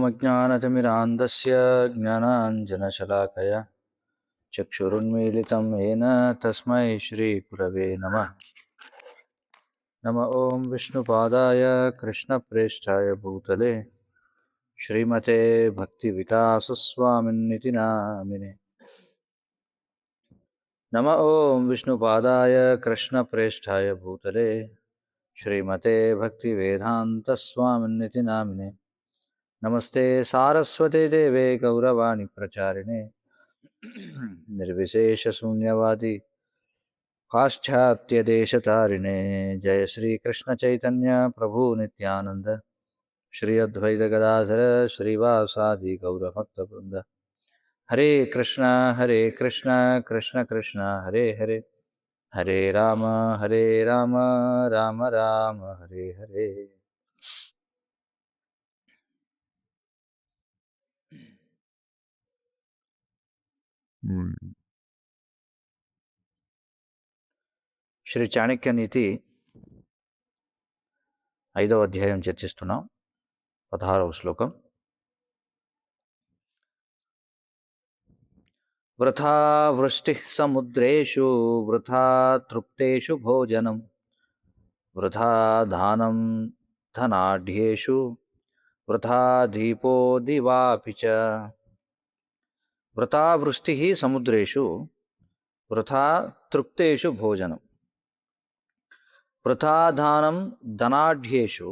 अज्ञानतिमिरान्धस्य ज्ञानाञ्जनशलाकया चक्षुरुन्मीलितं येन तस्मै श्रीगुरवे नमः। नम ॐ विष्णुपादाय कृष्णप्रेष्ठाय भूतले श्रीमते भक्तिविकासस्वामिन्निति नामिने। नम ॐ विष्णुपादाय कृष्णप्रेष्ठाय भूतले श्रीमते भक्तिवेदान्तस्वामिन्निति नामिने। नमस्ते सारस्वते देवे गौरवाणी प्रचारिणे निर्विशेषशून्यवादी पाश्चात्यदेशतारिणे। जय श्री कृष्ण चैतन्य प्रभु नित्यानंद श्री अद्वैत गदाधर श्रीवासादि गौरभक्तवृंद। हरे कृष्णा कृष्ण कृष्ण हरे हरे, हरे राम राम राम हरे हरे। శ్రీ చాణక్య నీతి 5వ అధ్యాయం చర్చిస్తున్నాం. 16వ శ్లోకం. వృథా వృష్టిః సముద్రేషు వృథా తృప్తేషు భోజనం వృథా దానం ధనాఢ్యేషు వృథా దీపో దివాపి చ. వృథా వృష్టిః సముద్రేషు వృథా తృప్తేషు భోజనం వృథా దానం ధనాఢ్యేషు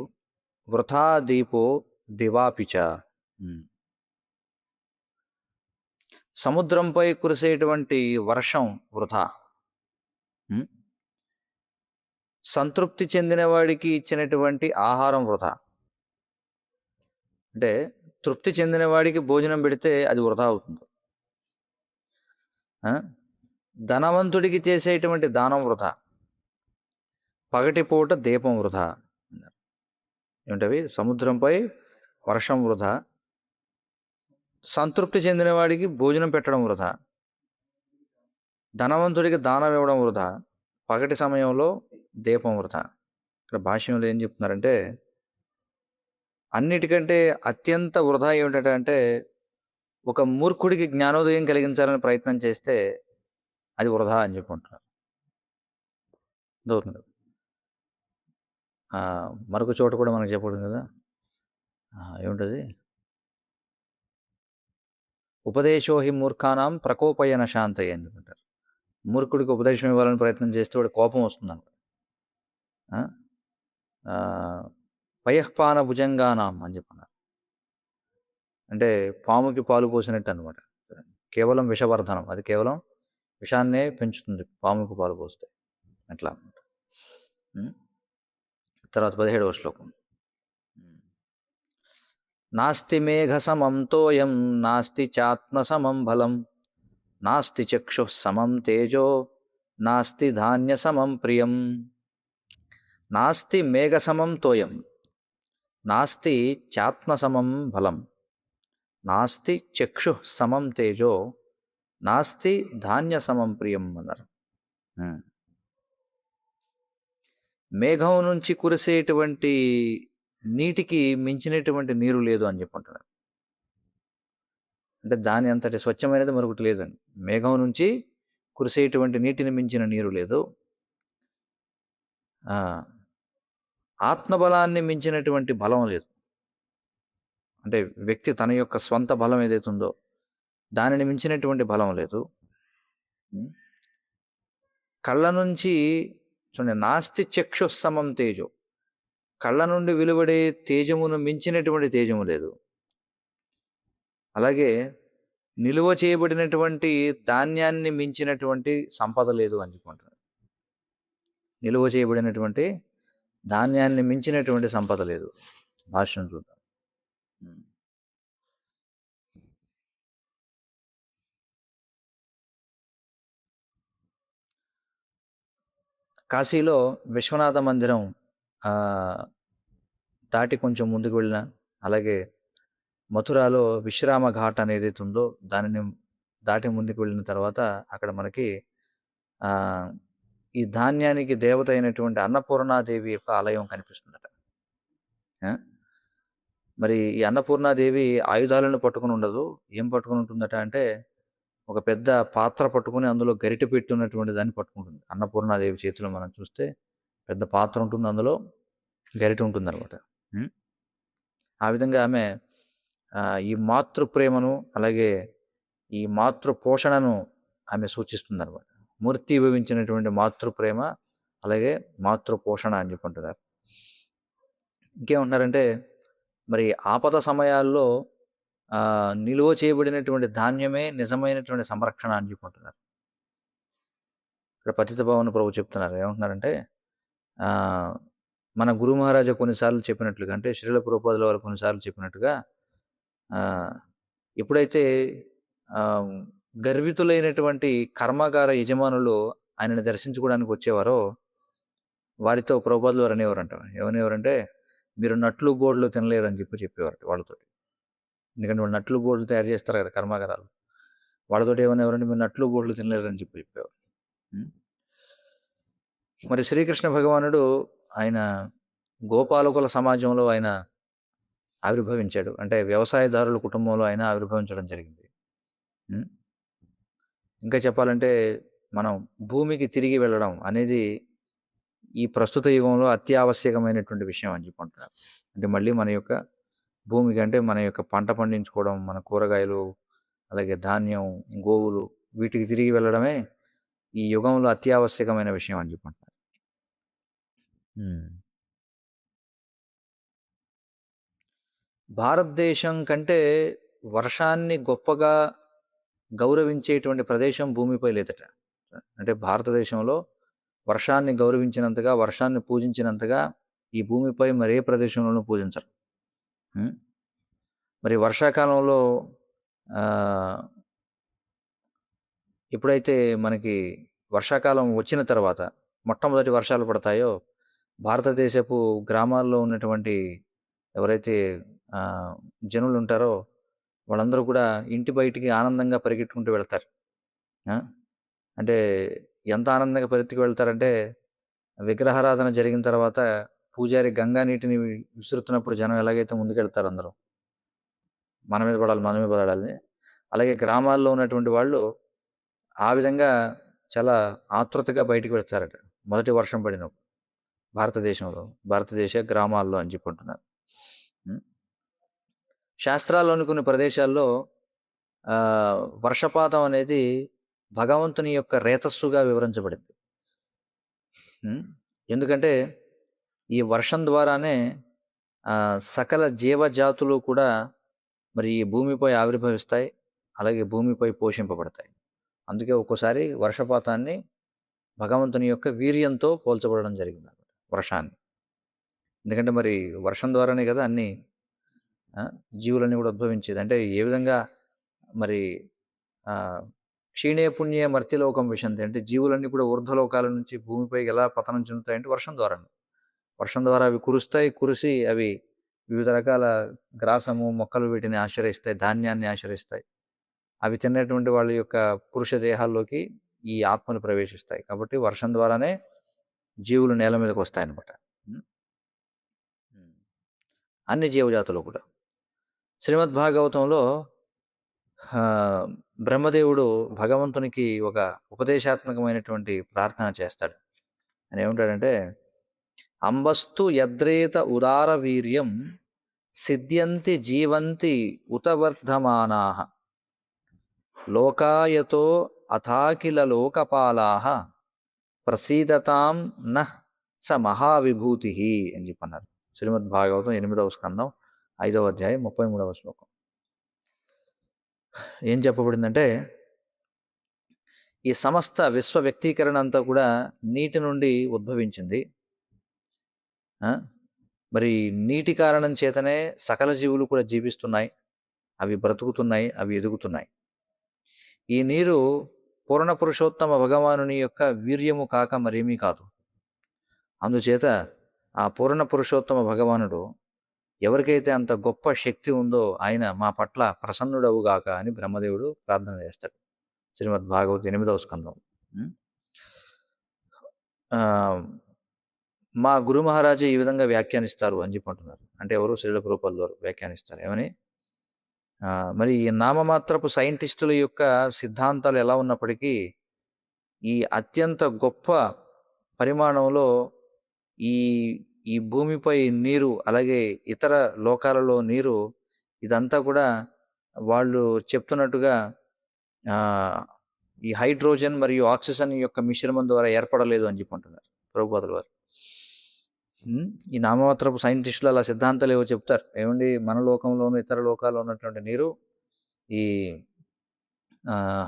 వృథా దీపో దివాపి చ. సముద్రంపై కురిసేటువంటి వర్షం వృథా. సంతృప్తి చెందిన వాడికి ఇచ్చినటువంటి ఆహారం వృథా. అంటే తృప్తి చెందిన వాడికి భోజనం పెడితే అది వృథా అవుతుంది. ధనవంతుడికి చేసేటువంటి దానం వృథా. పగటిపూట దీపం వృథా. ఏమిటవి? సముద్రంపై వర్షం వృథా, సంతృప్తి చెందిన వాడికి భోజనం పెట్టడం వృథా, ధనవంతుడికి దానం ఇవ్వడం వృథా, పగటి సమయంలో దీపం వృథా. ఇక్కడ భాష్యంలో ఏం చెప్తున్నారంటే, అన్నిటికంటే అత్యంత వృథా ఏమిటంటే ఒక మూర్ఖుడికి జ్ఞానోదయం కలిగించాలని ప్రయత్నం చేస్తే అది వృధా అని చెప్పుకుంటున్నారు. దొరుకుతుంది. మరొక చోట కూడా మనకు చెప్పడం కదా, ఏముంటుంది? ఉపదేశోహి మూర్ఖానాం ప్రకోపయన శాంతయ్య అని చెప్పుకుంటారు. మూర్ఖుడికి ఉపదేశం ఇవ్వాలని ప్రయత్నం చేస్తే వాడు కోపం వస్తుందన్నమాట. పయఃపాన భుజంగానాం అని చెప్పన్నారు. అంటే పాముకి పాలు పోసినట్టు అనమాట. కేవలం విషవర్ధనం, అది కేవలం విషాన్నే పెంచుతుంది పాముకు పాలు పోస్తే, అట్లా అనమాట. తర్వాత 17వ శ్లోకం. నాస్తి మేఘ సమం తోయం నాస్తి చాత్మ సమం బలం నాస్తి చక్షు సమం తేజో నాస్తి ధాన్య సమం ప్రియం. నాస్తి మేఘ సమం తోయం నాస్తి చాత్మ సమం బలం నాస్తి చక్షు సమం తేజో నాస్తి ధాన్య సమం ప్రియం అన్నారు. మేఘం నుంచి కురిసేటువంటి నీటికి మించినటువంటి నీరు లేదు అని చెప్పుకుంటున్నారు. అంటే దాని అంతటి స్వచ్ఛమైనది మరొకటి లేదని. మేఘం నుంచి కురిసేటువంటి నీటిని మించిన నీరు లేదు. ఆత్మబలాన్ని మించినటువంటి బలం లేదు. అంటే వ్యక్తి తన యొక్క స్వంత బలం ఏదైతుందో దానిని మించినటువంటి బలం లేదు. కళ్ళ నుంచి చూడండి, నాస్తి చక్షు సమం తేజో, కళ్ళ నుండి వెలువడే తేజమును మించినటువంటి తేజము లేదు. అలాగే నిలువ చేయబడినటువంటి ధాన్యాన్ని మించినటువంటి సంపద లేదు అని చెప్పుకుంటున్నారు. నిలువ చేయబడినటువంటి ధాన్యాన్ని మించినటువంటి సంపద లేదు. భాష్యం చూద్దాం. కాశీలో విశ్వనాథ మందిరం దాటి కొంచెం ముందుకు వెళ్ళిన, అలాగే మథురాలో విశ్రామ ఘాట్ అనేది ఉందో దానిని దాటి ముందుకు వెళ్ళిన తర్వాత అక్కడ మనకి ఈ ధాన్యానికి దేవత అయినటువంటి అన్నపూర్ణాదేవి యొక్క ఆలయం కనిపిస్తుందట. మరి ఈ అన్నపూర్ణాదేవి ఆయుధాలను పట్టుకొని ఉండదు. ఏం పట్టుకొని ఉంటుందట అంటే, ఒక పెద్ద పాత్ర పట్టుకొని అందులో గరిటె పెట్టి ఉన్నటువంటి దాన్ని పట్టుకుంటుంది. అన్నపూర్ణాదేవి చేతిలో మనం చూస్తే పెద్ద పాత్ర ఉంటుంది. అందులో గరిటె ఉంటుందనమాట. హ్మ్. ఆ విధంగా ఆమె ఈ మాతృ ప్రేమను, అలాగే ఈ మాతృ పోషణను ఆమె సూచిస్తుందనమాట. మూర్తీభవించినటువంటి మాతృ ప్రేమ, అలాగే మాతృ పోషణ అని చెప్పి అంటున్నారు. ఇంకేమంటున్నారంటే, మరి ఆపద సమయాల్లో నిలువ చేయబడినటువంటి ధాన్యమే నిజమైనటువంటి సంరక్షణ అని చెప్పి అంటున్నారు. ఇక్కడ పతిత పావన ప్రభు చెప్తున్నారు. ఏమంటున్నారంటే, మన గురు మహారాజా కొన్నిసార్లు చెప్పినట్లుగా, అంటే శ్రీల ప్రభుపాదుల వారు కొన్నిసార్లు చెప్పినట్టుగా, ఎప్పుడైతే గర్వితులైనటువంటి కర్మాగార యజమానులు ఆయనని దర్శించుకోవడానికి వచ్చేవారో, వారితో ప్రభుపాదుల వారు అనేవారంట. ఏమనేవారంటే, మీరు నట్లు బోర్డులు తినలేరు అని చెప్పేవారట వాళ్ళతోటి. ఎందుకంటే వాళ్ళు నట్లు బోర్డులు తయారు చేస్తారు కదా కర్మాగారాలు. వాళ్ళతోటి ఏమనేవారంటే, మీరు నట్లు బోర్డులు తినలేరు అని చెప్పేవారు. మరి శ్రీకృష్ణ భగవానుడు ఆయన గోపాలకుల సమాజంలో ఆయన ఆవిర్భవించాడు. అంటే వ్యవసాయదారుల కుటుంబంలో ఆయన ఆవిర్భవించడం జరిగింది. ఇంకా చెప్పాలంటే, మనం భూమికి తిరిగి వెళ్ళడం అనేది ఈ ప్రస్తుత యుగంలో అత్యావశ్యకమైనటువంటి విషయం అని చెప్పి అంటున్నారు. అంటే మళ్ళీ మన యొక్క భూమికి, అంటే మన యొక్క పంట పండించుకోవడం, మన కూరగాయలు, అలాగే ధాన్యం, గోవులు, వీటికి తిరిగి వెళ్ళడమే ఈ యుగంలో అత్యావశ్యకమైన విషయం అని చెప్పి అంటున్నారు. భారతదేశం కంటే వర్షాన్ని గొప్పగా గౌరవించేటువంటి ప్రదేశం భూమిపై లేదట. అంటే భారతదేశంలో వర్షాన్ని గౌరవించినంతగా, వర్షాన్ని పూజించినంతగా ఈ భూమిపై మరే ప్రదేశంలోనూ పూజించరు. మరి వర్షాకాలంలో ఎప్పుడైతే మనకి వర్షాకాలం వచ్చిన తర్వాత మొట్టమొదటి వర్షాలు పడతాయో, భారతదేశపు గ్రామాల్లో ఉన్నటువంటి ఎవరైతే జనులు ఉంటారో వాళ్ళందరూ కూడా ఇంటి బయటికి ఆనందంగా పరిగెట్టుకుంటూ వెళ్తారు. అంటే ఎంత ఆనందంగా పరిగెత్తుకు వెళ్తారంటే, విగ్రహారాధన జరిగిన తర్వాత పూజారి గంగా నీటిని విసురుతున్నప్పుడు జనం ఎలాగైతే ముందుకెళ్తారు అందరూ, మన మీద పడాలి, మన మీద పడాలని. అలాగే గ్రామాల్లో ఉన్నటువంటి వాళ్ళు ఆ విధంగా చాలా ఆతృతగా బయటికి వెళ్తారట మొదటి వర్షం పడినప్పుడు. భారతదేశంలో, భారతదేశ గ్రామాల్లో అని చెప్పి అంటున్నారు. శాస్త్రాల్లోని కొన్ని ప్రదేశాల్లో వర్షపాతం అనేది భగవంతుని యొక్క రేతస్సుగా వివరించబడింది. ఎందుకంటే ఈ వర్షం ద్వారానే సకల జీవజాతులు కూడా మరి ఈ భూమిపై ఆవిర్భవిస్తాయి, అలాగే భూమిపై పోషింపబడతాయి. అందుకే ఒక్కోసారి వర్షపాతాన్ని భగవంతుని యొక్క వీర్యంతో పోల్చబడడం జరిగింది వర్షాన్ని. ఎందుకంటే మరి వర్షం ద్వారానే కదా అన్ని జీవులన్నీ కూడా ఉద్భవించేది. అంటే ఏ విధంగా మరి క్షీణే పుణ్యే మర్త్యలోకం విశంతి, అంటే జీవులన్నీ కూడా ఊర్ధ్వలోకాల నుంచి భూమిపైకి ఎలా పతనం చెందుతాయంటే వర్షం ద్వారా. వర్షం ద్వారా అవి కురిసి అవి వివిధ రకాల గ్రాసము, మొక్కలు వీటిని ఆశ్రయిస్తాయి, ధాన్యాన్ని ఆశ్రయిస్తాయి. అవి తిన్నటువంటి వాళ్ళ యొక్క పురుష దేహాల్లోకి ఈ ఆత్మలు ప్రవేశిస్తాయి. కాబట్టి వర్షం ద్వారానే జీవులు నేల మీదకి వస్తాయన్నమాట. అన్ని జీవజాతులు కూడా. శ్రీమద్భాగవతంలో బ్రహ్మదేవుడు భగవంతునికి ఒక ఉపదేశాత్మకమైనటువంటి ప్రార్థన చేస్తాడు. అని ఏమంటాడంటే, అంబస్తు యద్రేత ఉదార వీర్యం సిద్ధ్యంతి జీవంతి ఉతవర్ధమానాః లోకాయతో అథాకిల లోకపాలాః ప్రసీదతాం నః స మహావిభూతి అని చెప్పన్నారు. శ్రీమద్భాగవతం 8వ స్కందం 5వ అధ్యాయం 33వ శ్లోకం. ఏం చెప్పబడిందంటే, ఈ సమస్త విశ్వ వ్యక్తీకరణ అంతా కూడా నీటి నుండి ఉద్భవించింది. మరి నీటి కారణం చేతనే సకల జీవులు కూడా జీవిస్తున్నాయి, అవి బ్రతుకుతున్నాయి, అవి ఎదుగుతున్నాయి. ఈ నీరు పూర్ణ పురుషోత్తమ భగవానుని యొక్క వీర్యము కాక మరేమీ కాదు. అందుచేత ఆ పూర్ణ పురుషోత్తమ భగవానుడు ఎవరికైతే అంత గొప్ప శక్తి ఉందో ఆయన మా పట్ల ప్రసన్నుడవుగాక అని బ్రహ్మదేవుడు ప్రార్థన చేస్తాడు. శ్రీమద్భాగవతం 8వ స్కందం. మా గురు మహారాజు ఈ విధంగా వ్యాఖ్యానిస్తారు అని చెప్పి అంటున్నారు. అంటే ఎవరు? శ్రీల ప్రభుపాదుల వారు వ్యాఖ్యానిస్తారు. ఏమని? మరి ఈ నామమాత్రపు సైంటిస్టుల యొక్క సిద్ధాంతాలు ఎలా ఉన్నప్పటికీ, ఈ అత్యంత గొప్ప పరిమాణంలో ఈ ఈ భూమిపై నీరు, అలాగే ఇతర లోకాలలో నీరు, ఇదంతా కూడా వాళ్ళు చెప్తున్నట్టుగా ఆహ్, ఈ హైడ్రోజన్ మరియు ఆక్సిజన్ యొక్క మిశ్రమం ద్వారా ఏర్పడలేదు అని చెప్పి అంటున్నారు ప్రభుపాదుల వారు. ఈ నామమాత్రపు సైంటిస్టులు అలా సిద్ధాంతాలు ఏవో చెప్తారు. ఏవండి, మన లోకంలోను, ఇతర లోకాల్లో ఉన్నటువంటి నీరు ఈ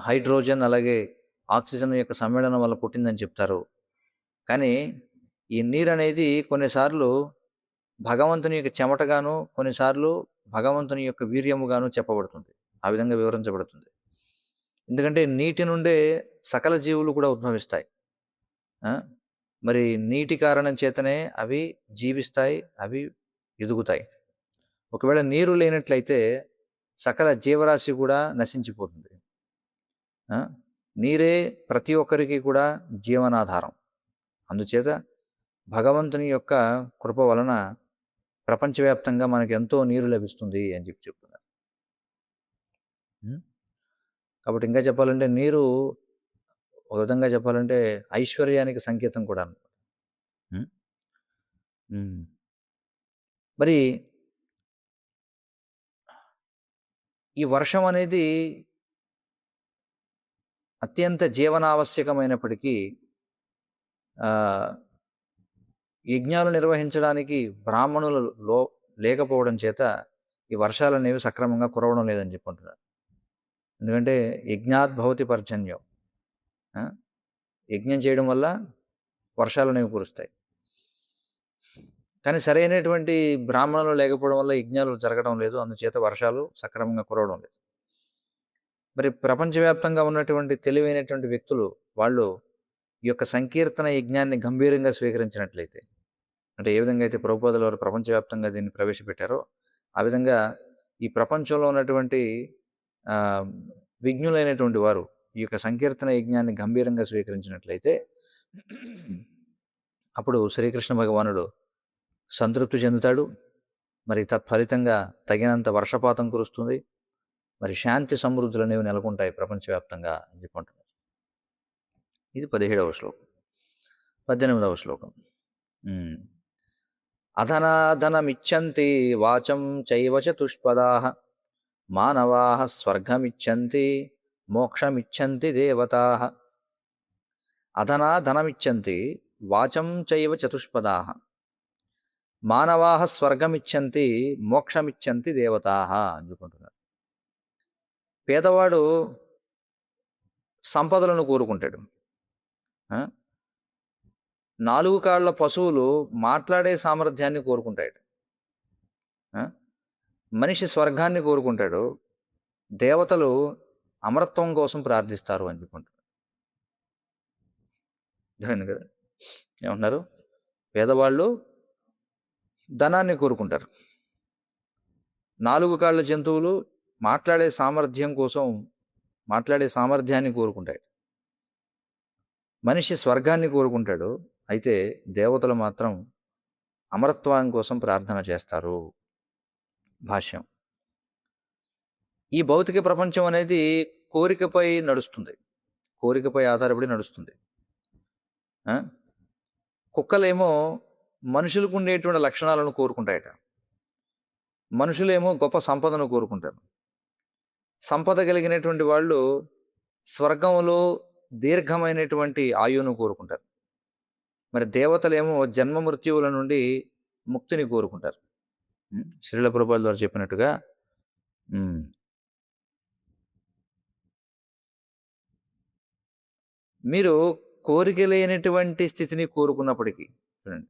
హైడ్రోజన్ అలాగే ఆక్సిజన్ యొక్క సమ్మేళనం వల్ల పుట్టిందని చెప్తారు. కానీ ఈ నీరనేది కొన్నిసార్లు భగవంతుని యొక్క చెమటగాను, కొన్నిసార్లు భగవంతుని యొక్క వీర్యముగాను చెప్పబడుతుంది. ఆ విధంగా వివరించబడుతుంది. ఎందుకంటే నీటి నుండే సకల జీవులు కూడా ఉద్భవిస్తాయి. మరి నీటి కారణం చేతనే అవి జీవిస్తాయి, అవి ఎదుగుతాయి. ఒకవేళ నీరు లేనట్లయితే సకల జీవరాశి కూడా నశించిపోతుంది. నీరే ప్రతి ఒక్కరికి కూడా జీవనాధారం. అందుచేత భగవంతుని యొక్క కృప వలన ప్రపంచవ్యాప్తంగా మనకు ఎంతో నీరు లభిస్తుంది అని చెప్తున్నారు. కాబట్టి ఇంకా చెప్పాలంటే నీరు ఒక విధంగా చెప్పాలంటే ఐశ్వర్యానికి సంకేతం కూడా. మరి ఈ వర్షం అనేది అత్యంత జీవనావశ్యకమైనప్పటికీ యజ్ఞాలు నిర్వహించడానికి బ్రాహ్మణులు లేకపోవడం చేత ఈ వర్షాలు అనేవి సక్రమంగా కురవడం లేదని చెప్పుకుంటున్నారు. ఎందుకంటే యజ్ఞాత్ భవతి పర్జన్యం, యజ్ఞం చేయడం వల్ల వర్షాలు అనేవి కురుస్తాయి. కానీ సరైనటువంటి బ్రాహ్మణులు లేకపోవడం వల్ల యజ్ఞాలు జరగడం లేదు, అందుచేత వర్షాలు సక్రమంగా కురవడం లేదు. మరి ప్రపంచవ్యాప్తంగా ఉన్నటువంటి తెలివైనటువంటి వ్యక్తులు వాళ్ళు ఈ యొక్క సంకీర్తన యజ్ఞాన్ని గంభీరంగా స్వీకరించినట్లయితే, అంటే ఏ విధంగా అయితే ప్రభుపాదుల వారు ప్రపంచవ్యాప్తంగా దీన్ని ప్రవేశపెట్టారో ఆ విధంగా ఈ ప్రపంచంలో ఉన్నటువంటి విజ్ఞులైనటువంటి వారు ఈ యొక్క సంకీర్తన యజ్ఞాన్ని గంభీరంగా స్వీకరించినట్లయితే అప్పుడు శ్రీకృష్ణ భగవానుడు సంతృప్తి చెందుతాడు. మరి తత్ఫలితంగా తగినంత వర్షపాతం కురుస్తుంది. మరి శాంతి సమృద్ధులు అనేవి నెలకొంటాయి ప్రపంచవ్యాప్తంగా అని చెప్పుకుంటున్నారు. ఇది 17వ శ్లోకం. 18వ శ్లోకం. అధనాధనమిచ్చంతి వాచం చైవ చతుష్పదాః మానవాః స్వర్గమిచ్చంతి మోక్షమిచ్చంతి దేవతాః. అధనాధనమిచ్చంతి వాచం చైవ చతుష్పదాః మానవాః స్వర్గమిచ్చంతి మోక్షమిచ్చంతి దేవతాః అని చెప్పుకుంటున్నారు. పేదవాడు సంపదలను కోరుకుంటాడు. 4 కాళ్ళ పశువులు మాట్లాడే సామర్థ్యాన్ని కోరుకుంటాడు. మనిషి స్వర్గాన్ని కోరుకుంటాడు. దేవతలు అమరత్వం కోసం ప్రార్థిస్తారు అని చెప్పుకుంటారు. కదా, ఏమంటున్నారు? పేదవాళ్ళు ధనాన్ని కోరుకుంటారు. 4 కాళ్ళ జంతువులు మాట్లాడే సామర్థ్యాన్ని కోరుకుంటాయి. మనిషి స్వర్గాన్ని కోరుకుంటాడు. అయితే దేవతలు మాత్రం అమరత్వం కోసం ప్రార్థన చేస్తారు. భాష్యం. ఈ భౌతిక ప్రపంచం అనేది కోరికపై నడుస్తుంది, కోరికపై ఆధారపడి నడుస్తుంది. కుక్కలేమో మనుషులకు ఉండేటువంటి లక్షణాలను కోరుకుంటాయట. మనుషులేమో గొప్ప సంపదను కోరుకుంటారు. సంపద కలిగినటువంటి వాళ్ళు స్వర్గంలో దీర్ఘమైనటువంటి ఆయువును కోరుకుంటారు. మరి దేవతలేమో జన్మ మృత్యువుల నుండి ముక్తిని కోరుకుంటారు. శ్రీల ప్రభుపాదుల ద్వారా చెప్పినట్టుగా మీరు కోరిక లేనటువంటి స్థితిని కోరుకున్నప్పటికీ, చూడండి,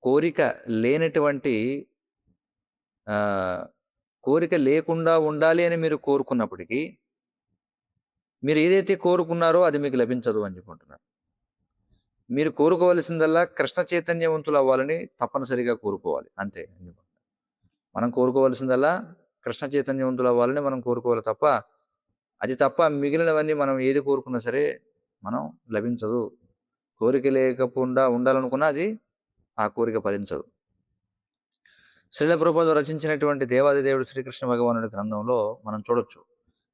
కోరిక లేనటువంటి కోరిక లేకుండా ఉండాలి అని మీరు కోరుకున్నప్పటికీ మీరు ఏదైతే కోరుకున్నారో అది మీకు లభించదు అని చెప్పుకుంటున్నారు. మీరు కోరుకోవలసిందల్లా కృష్ణ చైతన్యవంతులు అవ్వాలని తప్పనిసరిగా కోరుకోవాలి, అంతే. మనం కోరుకోవలసిందల్లా కృష్ణ చైతన్యవంతులు అవ్వాలని మనం కోరుకోవాలి తప్ప, అది తప్ప మిగిలినవన్నీ మనం ఏది కోరుకున్నా సరే మనం లభించదు. కోరిక లేకుండా ఉండాలనుకున్నా అది ఆ కోరిక ఫలించదు. శ్రీల ప్రభుపాదులు రచించినటువంటి దేవాది దేవుడు శ్రీకృష్ణ భగవానుడి గ్రంథంలో మనం చూడొచ్చు.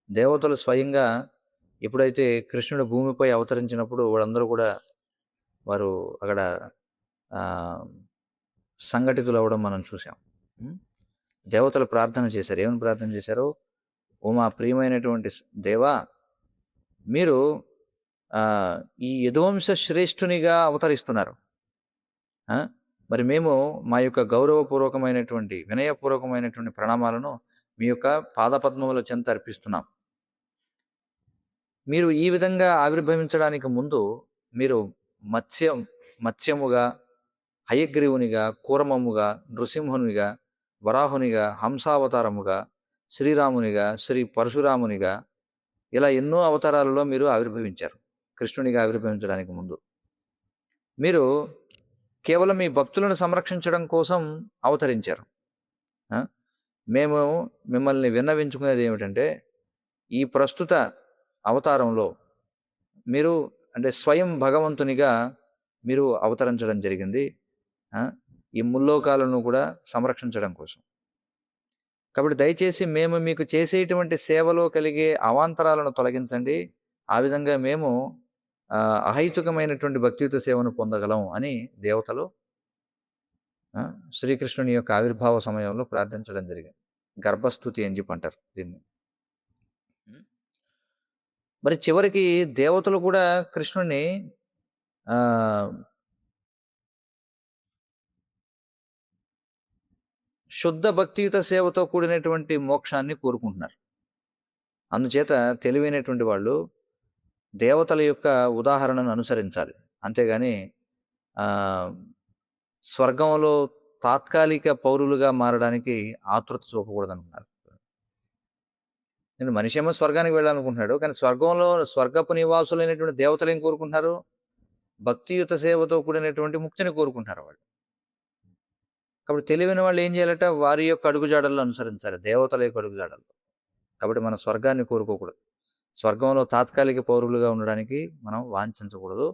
దేవతలు స్వయంగా ఎప్పుడైతే కృష్ణుడు భూమిపై అవతరించినప్పుడు వాళ్ళందరూ కూడా వారు అక్కడ సంఘటితులవ్వడం మనం చూసాం. దేవతలు ప్రార్థన చేశారు. ఏమని ప్రార్థన చేశారు? ఓ మా ప్రియమైనటువంటి దేవా, మీరు ఈ యదువంశ శ్రేష్ఠునిగా అవతరిస్తున్నారు. మరి మేము మా యొక్క గౌరవపూర్వకమైనటువంటి వినయపూర్వకమైనటువంటి ప్రణామాలను మీ యొక్క పాదపద్మముల చెంత అర్పిస్తున్నాం. మీరు ఈ విధంగా ఆవిర్భవించడానికి ముందు మీరు మత్స్యముగా, హయగ్రీవునిగా, కూరమముగా, నృసింహునిగా, వరాహునిగా, హంసావతారముగా, శ్రీరామునిగా, శ్రీ పరశురామునిగా ఇలా ఎన్నో అవతారాలలో మీరు ఆవిర్భవించారు. కృష్ణునిగా ఆవిర్భవించడానికి ముందు మీరు కేవలం మీ భక్తులను సంరక్షించడం కోసం అవతరించారు. మేము మిమ్మల్ని విన్నవించుకునేది ఏమిటంటే, ఈ ప్రస్తుత అవతారంలో మీరు అంటే స్వయం భగవంతునిగా మీరు అవతరించడం జరిగింది. ఈ ముల్లోకాలను కూడా సంరక్షించడం కోసం. కాబట్టి దయచేసి మేము మీకు చేసేటువంటి సేవలో కలిగే అవాంతరాలను తొలగించండి. ఆ విధంగా మేము అహైతుకమైనటువంటి భక్తియుత సేవను పొందగలం అని దేవతలు శ్రీకృష్ణుని యొక్క ఆవిర్భావ సమయంలో ప్రార్థించడం జరిగింది. గర్భస్తుతి అని చెప్పి అంటారు దీన్ని. మరి చివరికి దేవతలు కూడా కృష్ణుని శుద్ధ భక్తియుత సేవతో కూడినటువంటి మోక్షాన్ని కోరుకుంటున్నారు. అందుచేత తెలివైనటువంటి వాళ్ళు దేవతల యొక్క ఉదాహరణను అనుసరించాలి. అంతేగాని స్వర్గంలో తాత్కాలిక పౌరులుగా మారడానికి ఆతృత చూపకూడదనుకున్నారు. నేను మనిషి ఏమో స్వర్గానికి వెళ్ళాలనుకుంటున్నాడు, కానీ స్వర్గంలో స్వర్గపు నివాసులైనటువంటి దేవతలు ఏం కోరుకుంటున్నారు? భక్తియుత సేవతో కూడినటువంటి ముక్తిని కోరుకుంటున్నారు వాళ్ళు. కాబట్టి తెలివైన వాళ్ళు ఏం చేయాలట? వారి యొక్క అడుగుజాడల్లో అనుసరించాలి, దేవతల యొక్క అడుగుజాడల్లో. కాబట్టి మన స్వర్గాన్ని కోరుకోకూడదు. స్వర్గంలో తాత్కాలిక పౌరులుగా ఉండడానికి మనం వాంఛించకూడదు.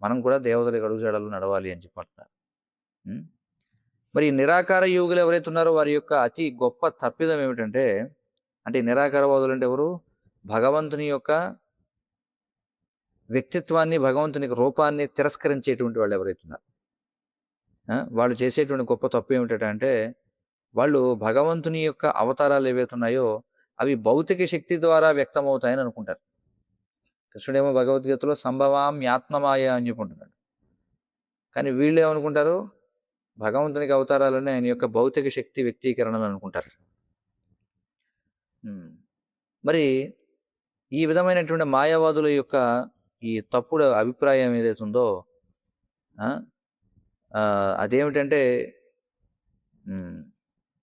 మనం కూడా దేవతల యొక్క అడుగుజాడల్లో నడవాలి అని చెప్పంటున్నారు. మరి నిరాకార యోగులు ఎవరైతే ఉన్నారో వారి యొక్క అతి గొప్ప తప్పిదం ఏమిటంటే, అంటే నిరాకారవాదులు అంటే ఎవరు? భగవంతుని యొక్క వ్యక్తిత్వాన్ని, భగవంతుని రూపాన్ని తిరస్కరించేటువంటి వాళ్ళు ఎవరైతే ఉన్నారు, వాళ్ళు చేసేటువంటి గొప్ప తప్పు ఏమిటంటే, వాళ్ళు భగవంతుని యొక్క అవతారాలు ఏవైతే ఉన్నాయో అవి భౌతిక శక్తి ద్వారా వ్యక్తమవుతాయని అనుకుంటారు. కృష్ణుడేమో భగవద్గీతలో సంభవామ్యాత్మమాయ అని చెప్పుకుంటున్నాడు. కానీ వీళ్ళు ఏమనుకుంటారు? భగవంతునికి అవతారాలని ఆయన యొక్క భౌతిక శక్తి వ్యక్తీకరణలు అనుకుంటారు. మరి ఈ విధమైనటువంటి మాయావాదుల యొక్క ఈ తప్పుడు అభిప్రాయం ఏదైతే ఉందో అదేమిటంటే,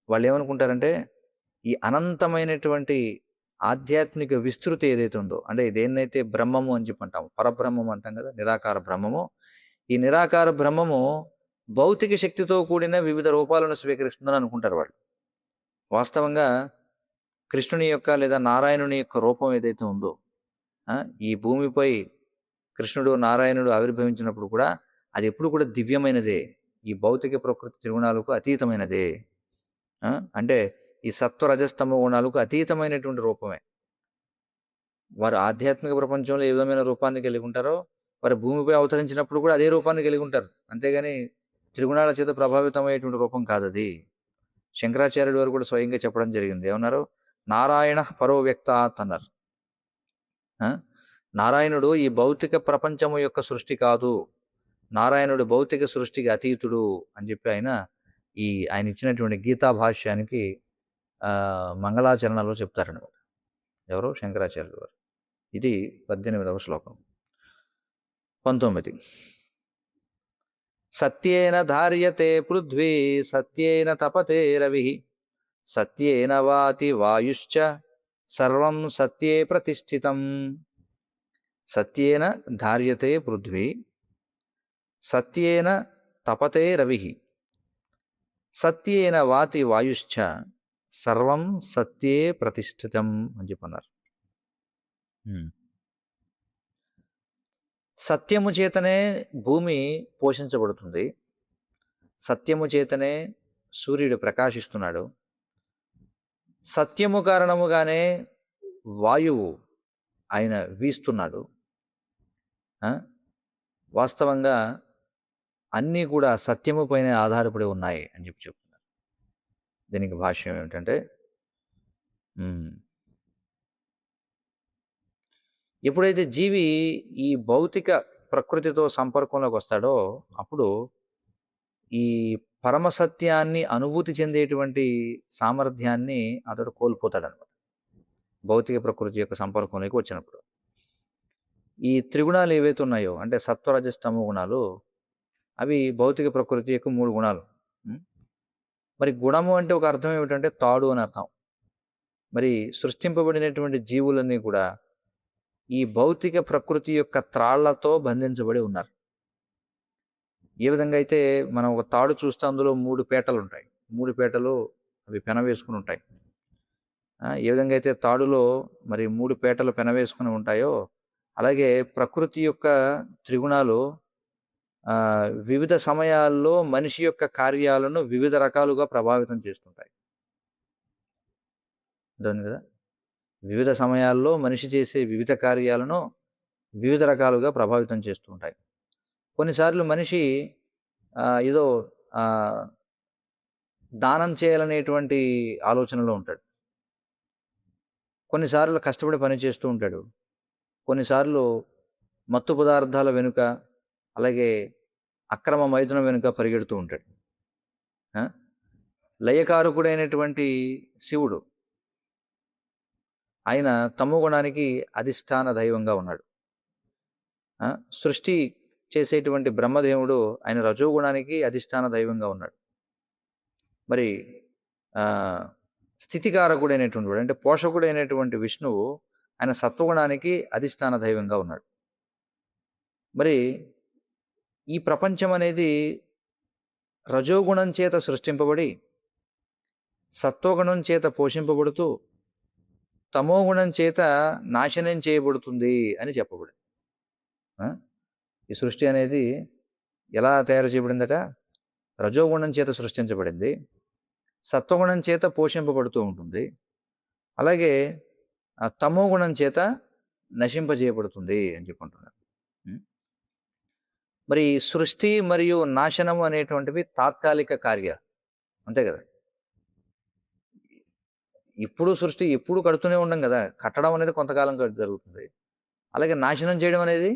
వాళ్ళు ఏమనుకుంటారంటే, ఈ అనంతమైనటువంటి ఆధ్యాత్మిక విస్తృతి ఏదైతే ఉందో, అంటే దేన్నైతే బ్రహ్మము అని చెప్పి అంటాము, పరబ్రహ్మం అంటాం కదా, నిరాకార బ్రహ్మము. ఈ నిరాకార బ్రహ్మము భౌతిక శక్తితో కూడిన వివిధ రూపాలను స్వీకరిస్తుందని అనుకుంటారు వాళ్ళు. వాస్తవంగా కృష్ణుని యొక్క లేదా నారాయణుని యొక్క రూపం ఏదైతే ఉందో, ఈ భూమిపై కృష్ణుడు నారాయణుడు ఆవిర్భవించినప్పుడు కూడా అది ఎప్పుడు కూడా దివ్యమైనదే, ఈ భౌతిక ప్రకృతి త్రిగుణాలకు అతీతమైనదే. అంటే ఈ సత్వరజస్తమ గుణాలకు అతీతమైనటువంటి రూపమే. వారు ఆధ్యాత్మిక ప్రపంచంలో ఏ విధమైన రూపాన్ని కలిగి ఉంటారో వారు భూమిపై అవతరించినప్పుడు కూడా అదే రూపాన్ని కలిగి ఉంటారు. అంతేగాని త్రిగుణాల చేత ప్రభావితమయ్యేటువంటి రూపం కాదు అది. శంకరాచార్యుడు వారు కూడా స్వయంగా చెప్పడం జరిగింది. ఏమన్నారు? నారాయణ పరో వ్యక్తాత్ అన్నారు. నారాయణుడు ఈ భౌతిక ప్రపంచము యొక్క సృష్టి కాదు, నారాయణుడు భౌతిక సృష్టికి అతీతుడు అని చెప్పి ఆయన ఇచ్చినటువంటి గీతా భాష్యానికి మంగళాచరణలో చెప్తారనమాట. ఎవరు? శంకరాచార్యులు వారు. ఇది 18వ శ్లోకం. 19. సత్యేన ధార్యతే పృథ్వీ సత్యేన తపతే రవి సత్యేన వాతి వాయుశ్చ సర్వం సత్యే ప్రతిష్ఠితం. సత్యేన ధార్యతే పృథ్వీ సత్యేన తపతే రవి సత్యేన వాతి వాయుశ్చ సర్వం సత్యే ప్రతిష్ఠితం అని చెప్పన్నారు. సత్యము చేతనే భూమి పోషించబడుతుంది. సత్యము చేతనే సూర్యుడు ప్రకాశిస్తున్నాడు. సత్యము కారణముగానే వాయువు ఆయన వీస్తున్నాడు. ఆ! వాస్తవంగా అన్నీ కూడా సత్యము పైనే ఆధారపడి ఉన్నాయి అని చెప్తున్నారు. దీనికి భాష్యం ఏమిటంటే హ్మ్. ఎప్పుడైతే జీవి ఈ భౌతిక ప్రకృతితో సంపర్కంలోకొస్తాడో, అప్పుడు ఈ పరమ సత్యాన్ని అనుభూతి చెందేటువంటి సామర్థ్యాన్ని అతడు కోల్పోతాడనమాట. భౌతిక ప్రకృతి యొక్క సంపర్కంలోకి వచ్చినప్పుడు. ఈ త్రిగుణాలు ఏవైతే ఉన్నాయో, అంటే సత్వ, రజస్, తమో గుణాలు, అవి భౌతిక ప్రకృతి యొక్క 3 గుణాలు. హ్మ్. మరి గుణము అంటే ఒక అర్థం ఏమిటంటే తాడు అని అర్థం. మరి సృష్టింపబడినటువంటి జీవులన్నీ కూడా ఈ భౌతిక ప్రకృతి యొక్క త్రాళ్లతో బంధించబడి ఉన్నారు. ఏ విధంగా అయితే మనం ఒక తాడు చూస్తే అందులో 3 పీటలుంటాయి. 3 పీటలు అవి పెనవేసుకొని ఉంటాయి. ఏ విధంగా అయితే తాడులో మరి 3 పీటలు పెనవేసుకొని ఉంటాయో, అలాగే ప్రకృతి యొక్క త్రిగుణాలు వివిధ సమయాల్లో మనిషి యొక్క కార్యాలను వివిధ రకాలుగా ప్రభావితం చేస్తుంటాయి. అర్థమైంది కదా! వివిధ సమయాల్లో మనిషి చేసే వివిధ కార్యాలను వివిధ రకాలుగా ప్రభావితం చేస్తూ ఉంటాయి. కొన్నిసార్లు మనిషి ఏదో దానం చేయాలనేటువంటి ఆలోచనలో ఉంటాడు. కొన్నిసార్లు కష్టపడి పని చేస్తూ ఉంటాడు. కొన్నిసార్లు మత్తు పదార్థాల వెనుక, అలాగే అక్రమ మైథునం వెనుక పరిగెడుతూ ఉంటాడు. లయకారకుడైనటువంటి శివుడు, ఆయన తమోగుణానికి అధిష్టాన దైవంగా ఉన్నాడు. సృష్టి చేసేటువంటి బ్రహ్మదేవుడు ఆయన రజోగుణానికి అధిష్టాన దైవంగా ఉన్నాడు. మరి స్థితికారకుడైనటువంటి వాడు, అంటే పోషకుడైనటువంటి విష్ణువు ఆయన సత్వగుణానికి అధిష్టాన దైవంగా ఉన్నాడు. మరి ఈ ప్రపంచం అనేది రజోగుణం చేత సృష్టింపబడి సత్వగుణం చేత పోషింపబడుతూ తమోగుణం చేత నాశనం చేయబడుతుంది అని చెప్పబడింది. ఈ సృష్టి అనేది ఎలా తయారు చేయబడిందట? రజోగుణం చేత సృష్టించబడింది, సత్వగుణం చేత పోషింపబడుతూ ఉంటుంది, అలాగే తమోగుణం చేత నశింపజేయబడుతుంది అని చెప్పుకుంటున్నారు. మరి సృష్టి మరియు నాశనము అనేటువంటివి తాత్కాలిక కార్యాలు, అంతే కదా. ఇప్పుడు సృష్టి ఎప్పుడు కడుతూనే ఉండం కదా. కట్టడం అనేది కొంతకాలం జరుగుతుంది, అలాగే నాశనం చేయడం అనేది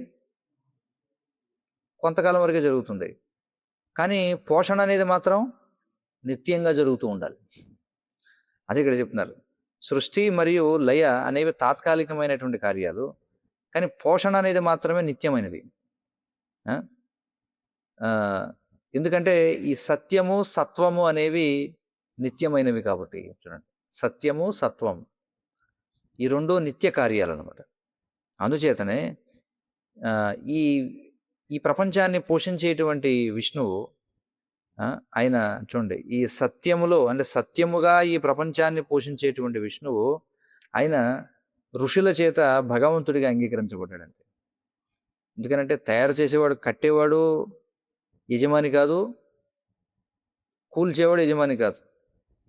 కొంతకాలం వరకే జరుగుతుంది. కానీ పోషణ అనేది మాత్రం నిత్యంగా జరుగుతూ ఉండాలి. అదే ఇక్కడ చెప్తున్నారు. సృష్టి మరియు లయ అనేవి తాత్కాలికమైనటువంటి కార్యాలు, కానీ పోషణ అనేది మాత్రమే నిత్యమైనది. ఎందుకంటే ఈ సత్యము, సత్వము అనేవి నిత్యమైనవి కాబట్టి. చూడండి, సత్యము, సత్వం ఈ 2 నిత్య కార్యాలు అన్నమాట. అందుచేతనే ఈ ఈ ప్రపంచాన్ని పోషించేటువంటి విష్ణువు, ఆయన చూడండి, ఈ సత్యములో, అంటే సత్యముగా ఈ ప్రపంచాన్ని పోషించేటువంటి విష్ణువు, ఆయన ఋషుల చేత భగవంతుడిగా అంగీకరించబడ్డాడంతే. ఎందుకనంటే తయారు చేసేవాడు, కట్టేవాడు యజమాని కాదు, కూల్చేవాడు యజమాని కాదు.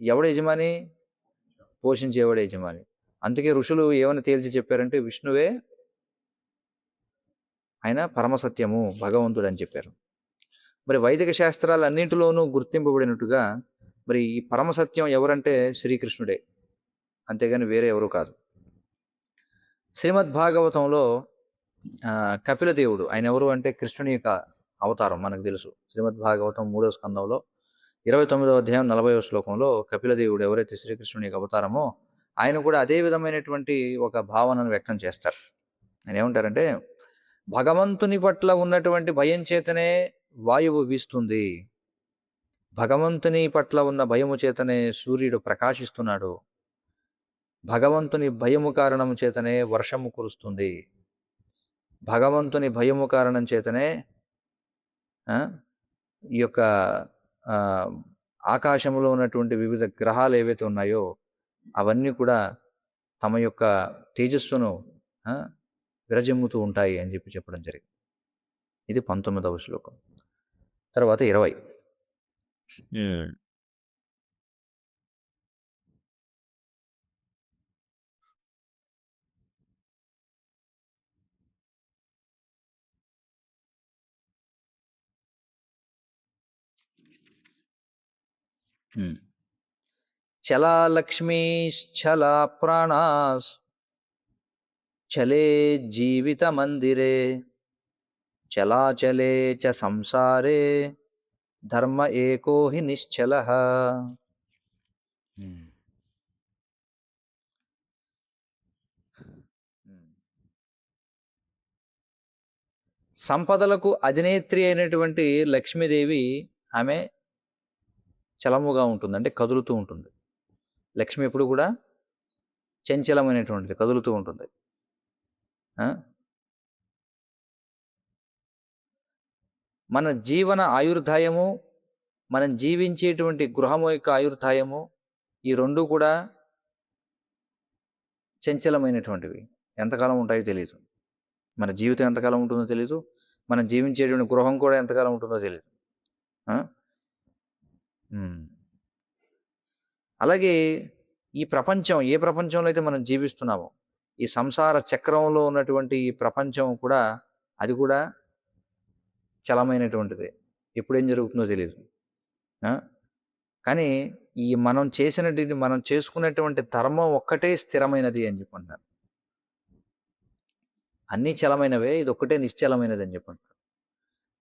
ఎవడు యజమాని? పోషించేవాడు యజమాని. అందుకే ఋషులు ఏమని తేల్చి చెప్పారంటే విష్ణువే ఆయన పరమసత్యము, భగవంతుడు అని చెప్పారు. మరి వైదిక శాస్త్రాలన్నింటిలోనూ గుర్తింపబడినట్టుగా మరి ఈ పరమసత్యం ఎవరంటే శ్రీకృష్ణుడే, అంతేగాని వేరే ఎవరు కాదు. శ్రీమద్ భాగవతంలో కపిలదేవుడు, ఆయన ఎవరు అంటే కృష్ణుని యొక్క అవతారం మనకు తెలుసు. శ్రీమద్ భాగవతం 3వ స్కందంలో 29వ అధ్యాయం 40వ శ్లోకంలో కపిలదేవుడు ఎవరైతే శ్రీకృష్ణుని యొక్క అవతారమో, ఆయన కూడా అదే విధమైనటువంటి ఒక భావనను వ్యక్తం చేస్తారు. ఆయన ఏమంటారంటే, భగవంతుని పట్ల ఉన్నటువంటి భయం చేతనే వాయువు వీస్తుంది, భగవంతుని పట్ల ఉన్న భయము చేతనే సూర్యుడు ప్రకాశిస్తున్నాడు, భగవంతుని భయము కారణం చేతనే వర్షము కురుస్తుంది, భగవంతుని భయము కారణం చేతనే ఈ యొక్క ఆకాశంలో ఉన్నటువంటి వివిధ గ్రహాలు ఏవైతే ఉన్నాయో అవన్నీ కూడా తమ యొక్క తేజస్సును విరజిమ్ముతూ ఉంటాయి అని చెప్పడం జరిగింది. ఇది 19వ శ్లోకం. తర్వాత 20. హ్మ్. హ్మ్. చలా లక్ష్మీశ్చలా ప్రాణాస్ చలే జీవితమందిరే చలాచలే చ సంసారే ధర్మ ఏకో హి నిశ్చలః. హ్మ్. హ్మ్. సంపదలకు అధినేత్రి అయినటువంటి లక్ష్మీదేవి ఆమె చలముగా ఉంటుంది. అంటే కదులుతూ ఉంటుంది. లక్ష్మి ఎప్పుడు కూడా చంచలమైనటువంటిది, కదులుతూ ఉంటుంది. ఆ? మన జీవన ఆయుర్దాయము, మనం జీవించేటువంటి గృహము యొక్క ఆయుర్దాయము, ఈ రెండు కూడా చంచలమైనటువంటివి. ఎంతకాలం ఉంటాయో తెలియదు. మన జీవితం ఎంతకాలం ఉంటుందో తెలియదు. మనం జీవించేటువంటి గృహం కూడా ఎంతకాలం ఉంటుందో తెలియదు. ఆ? ఉమ్. అలాగే ఈ ప్రపంచం, ఏ ప్రపంచంలో అయితే మనం జీవిస్తున్నామో, ఈ సంసార చక్రంలో ఉన్నటువంటి ఈ ప్రపంచం కూడా, అది కూడా చలమైనటువంటిది. ఎప్పుడేం జరుగుతుందో తెలియదు. ఆ? కానీ ఈ మనం చేసుకున్నటువంటి ధర్మం ఒక్కటే స్థిరమైనది అని చెప్పంటారు. అన్నీ చలమైనవే, ఇది ఒక్కటే నిశ్చలమైనది అని చెప్పంటారు.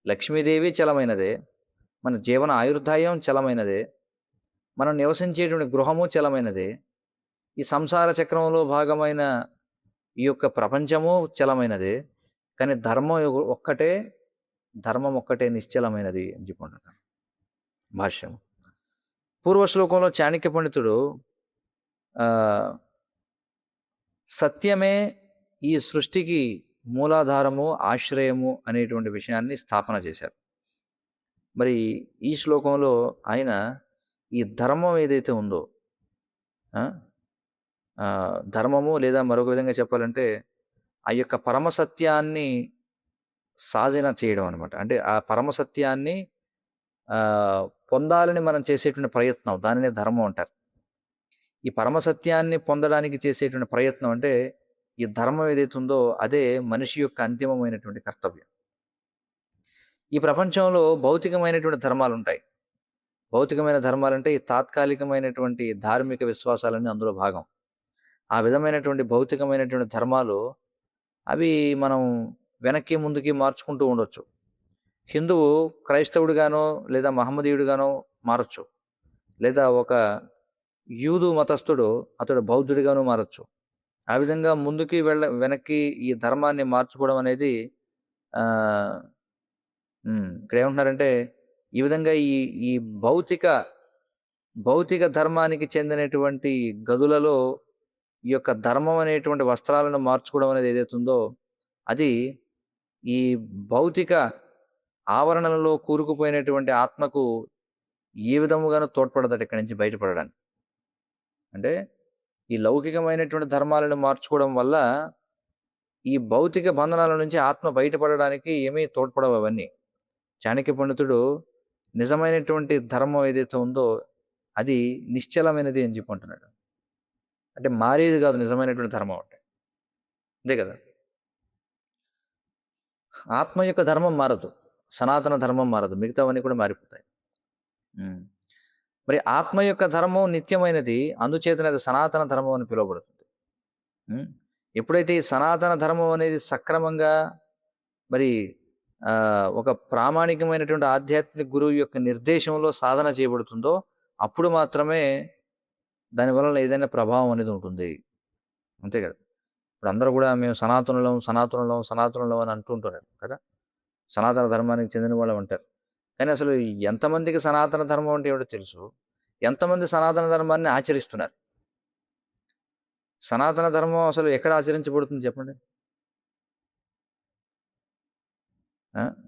లక్ష్మీదేవి చలమైనదే, మన జీవన ఆయుర్దాయం చలమైనదే, మనం నివసించేటువంటి గృహము చలమైనదే, ఈ సంసార చక్రంలో భాగమైన ఈ యొక్క ప్రపంచము చలమైనదే. కానీ ధర్మం ఒక్కటే నిశ్చలమైనది అని చెప్పుకుంటున్నాను. భాష్యం. పూర్వ శ్లోకంలో చాణక్య పండితుడు ఆ, సత్యమే ఈ సృష్టికి మూలాధారము, ఆశ్రయము అనేటువంటి విషయాన్ని స్థాపన చేశారు. మరి ఈ శ్లోకంలో ఆయన ఈ ధర్మం ఏదైతే ఉందో, ఆ, ధర్మము లేదా మరొక విధంగా చెప్పాలంటే ఆ యొక్క పరమసత్యాన్ని సాధన చేయడం అనమాట. అంటే ఆ పరమసత్యాన్ని పొందాలని మనం చేసేటువంటి ప్రయత్నం, దానినే ధర్మం అంటారు. ఈ పరమసత్యాన్ని పొందడానికి చేసేటువంటి ప్రయత్నం అంటే ఈ ధర్మం ఏదైతే ఉందో అదే మనిషి యొక్క అంతిమమైనటువంటి కర్తవ్యం. ఈ ప్రపంచంలో భౌతికమైనటువంటి ధర్మాలు ఉంటాయి. భౌతికమైన ధర్మాలంటే ఈ తాత్కాలికమైనటువంటి ధార్మిక విశ్వాసాలన్నీ అందులో భాగం. ఆ విధమైనటువంటి భౌతికమైనటువంటి ధర్మాలు అవి మనం వెనక్కి ముందుకి మార్చుకుంటూ ఉండొచ్చు. హిందువు క్రైస్తవుడిగానో లేదా మహమ్మదీయుడిగానో మారచ్చు. లేదా ఒక యూదు మతస్థుడు అతడు బౌద్ధుడిగాను మారచ్చు. ఆ విధంగా ముందుకి వెనక్కి ఈ ధర్మాన్ని మార్చుకోవడం అనేది ఇక్కడ ఏమంటున్నారంటే ఈ విధంగా ఈ ఈ భౌతిక భౌతిక ధర్మానికి చెందినటువంటి గదులలో ఈ యొక్క ధర్మం అనేటువంటి వస్త్రాలను మార్చుకోవడం అనేది ఏదైతే ఉందో అది ఈ భౌతిక ఆవరణలలో కూరుకుపోయినటువంటి ఆత్మకు ఏ విధముగానూ తోడ్పడదట ఇక్కడి నుంచి బయటపడడానికి. అంటే ఈ లౌకికమైనటువంటి ధర్మాలను మార్చుకోవడం వల్ల ఈ భౌతిక బంధనాల నుంచి ఆత్మ బయటపడడానికి ఏమీ తోడ్పడవు అవన్నీ. చాణక్య పండితుడు నిజమైనటువంటి ధర్మం ఏదైతే ఉందో అది నిశ్చలమైనది అని చెప్పి అంటున్నాడు. అంటే మారేది కాదు నిజమైనటువంటి ధర్మం అంటే. అంతే కదా. ఆత్మ యొక్క ధర్మం మారదు, సనాతన ధర్మం మారదు, మిగతావన్నీ కూడా మారిపోతాయి. మరి ఆత్మ యొక్క ధర్మం నిత్యమైనది, అందుచేతనే అది సనాతన ధర్మం అని పిలువబడుతుంది. ఎప్పుడైతే ఈ సనాతన ధర్మం అనేది సక్రమంగా మరి ఒక ప్రామాణికమైనటువంటి ఆధ్యాత్మిక గురువు యొక్క నిర్దేశంలో సాధన చేయబడుతుందో అప్పుడు మాత్రమే దానివల్ల ఏదైనా ప్రభావం అనేది ఉంటుంది. అంతే కదా. ఇప్పుడు అందరూ కూడా మేము సనాతనులం అని అంటుంటారు కదా. సనాతన ధర్మానికి చెందిన వాళ్ళు అంటారు. కానీ అసలు ఎంతమందికి సనాతన ధర్మం అంటే ఏమిటో తెలుసు, ఎంతమంది సనాతన ధర్మాన్ని ఆచరిస్తున్నారు? సనాతన ధర్మం అసలు ఎక్కడ ఆచరించబడుతుంది చెప్పండి.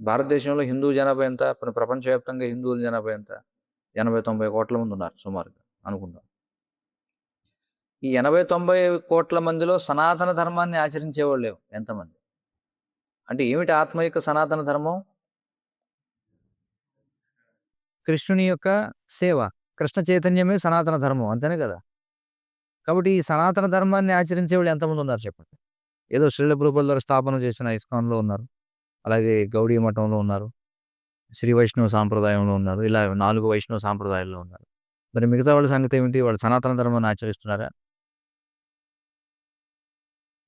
భారతదేశంలో హిందూ జనాభా ఎంత? ప్రపంచవ్యాప్తంగా హిందువుల జనాభా ఎంత? 80-90 కోట్ల మంది ఉన్నారు సుమారుగా అనుకుందాం. ఈ 80-90 కోట్ల మందిలో సనాతన ధర్మాన్ని ఆచరించేవాళ్ళు లేవు ఎంతమంది? అంటే ఏమిటి ఆత్మ యొక్క సనాతన ధర్మం? కృష్ణుని యొక్క సేవ. కృష్ణ చైతన్యమే సనాతన ధర్మం. అంతేనే కదా! కాబట్టి ఈ సనాతన ధర్మాన్ని ఆచరించేవాళ్ళు ఎంతమందున్నారు చెప్పండి? ఏదో శ్రీల ప్రభుపాదుల ద్వారా స్థాపన చేసిన ఇస్కాన్‌లో ఉన్నారు. అలాగే గౌడీయ మఠంలో ఉన్నారు. శ్రీ వైష్ణవ సాంప్రదాయంలో ఉన్నారు. ఇలా 4 వైష్ణవ సాంప్రదాయాల్లో ఉన్నారు. మరి మిగతా వాళ్ళ సంగతేమిటి? వాళ్ళు సనాతన ధర్మాన్ని ఆచరిస్తున్నారా?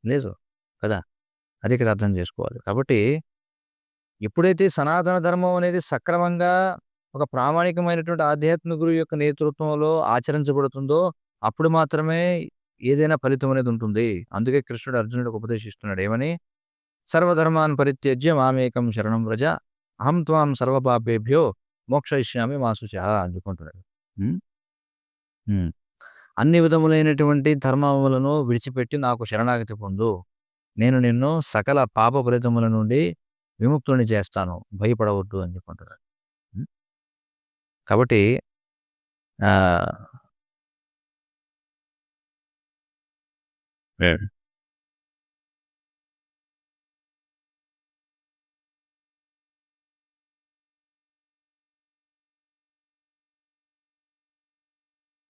లేదు కదా! అది ఇక్కడ అర్థం చేసుకోవాలి. కాబట్టి ఎప్పుడైతే సనాతన ధర్మం అనేది సక్రమంగా ఒక ప్రామాణికమైనటువంటి ఆధ్యాత్మిక గురువు యొక్క నేతృత్వంలో ఆచరించబడుతుందో, అప్పుడు మాత్రమే ఏదైనా ఫలితం అనేది ఉంటుంది. అందుకే కృష్ణుడు అర్జునుడికి ఉపదేశిస్తున్నాడు. ఏమని? సర్వధర్మాన్ పరిత్యజ్య మామేకం శరణం వ్రజ అహం త్వాం సర్వపాపేభ్యో మోక్షయిష్యామి మా శుచః అందుకుంటున్నాడు. హ్మ్. హ్మ్. అన్ని విధములైనటువంటి ధర్మములను విడిచిపెట్టి నాకు శరణాగతి పొందు. నేను నిన్ను సకల పాప ఫలితముల నుండి విముక్తుడిని చేస్తాను. భయపడవద్దు అని చెప్పుకుంటున్నాడు. హ్మ్. కాబట్టి ఆహ్, Yeah.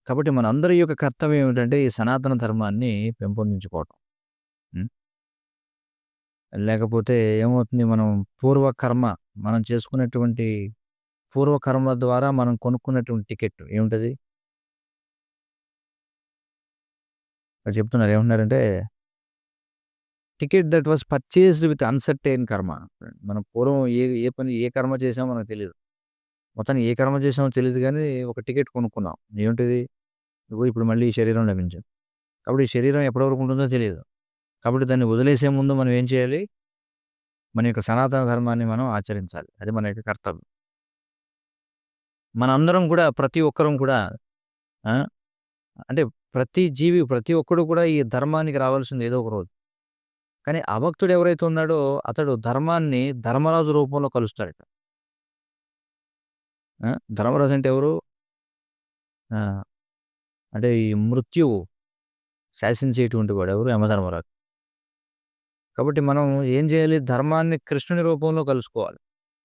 కాబట్టి మనందరి యొక్క కర్తవ్యం ఏమిటంటే ఈ సనాతన ధర్మాన్ని పెంపొందించుకోవటం. హ్మ్. లేకపోతే ఏమవుతుంది మనం పూర్వకర్మ మనం చేసుకున్నటువంటి పూర్వకర్మ ద్వారా మనం కొనుక్కున్నటువంటి టికెట్ ఏమిటది? ఇక్కడ చెప్తున్నారు ఏమంటున్నారంటే ticket that was purchased with uncertain karma. మనం పూర్వం ఏ పని ఏ కర్మ చేసామో మనకు తెలీదు. మొత్తానికి ఏ కర్మ చేసామో తెలీదు గానీ ఒక టికెట్ కొనుక్కున్నాం. ఏమిటిది? ఇదిగో ఇప్పుడు మళ్ళీ ఈ శరీరం లభించింది. కాబట్టి ఈ శరీరం ఎప్పటి వరకు ఉంటుందో తెలీదు. కాబట్టి దాన్ని వదిలేసే ముందు మనం ఏం చేయాలి? మన యొక్క సనాతన ధర్మాన్ని మనం ఆచరించాలి. అది మన యొక్క కర్తవ్యం. మనందరం కూడా ప్రతి ఒక్కరం కూడా ఆ! అంటే ప్రతి జీవి ప్రతి ఒక్కడు కూడా ఈ ధర్మానికి రావాల్సింది ఏదో ఒక రోజు. కానీ అభక్తుడు ఎవరైతే ఉన్నాడో అతడు ధర్మాన్ని ధర్మరాజు రూపంలో కలుస్తాడట. ఆ! ధర్మరాజు అంటే ఎవరు? ఆ! అంటే ఈ మృత్యువు శాసించేటువంటి వాడు ఎవరు? యమధర్మరాజు. కాబట్టి మనం ఏం చేయాలి? ధర్మాన్ని కృష్ణుని రూపంలో కలుసుకోవాలి.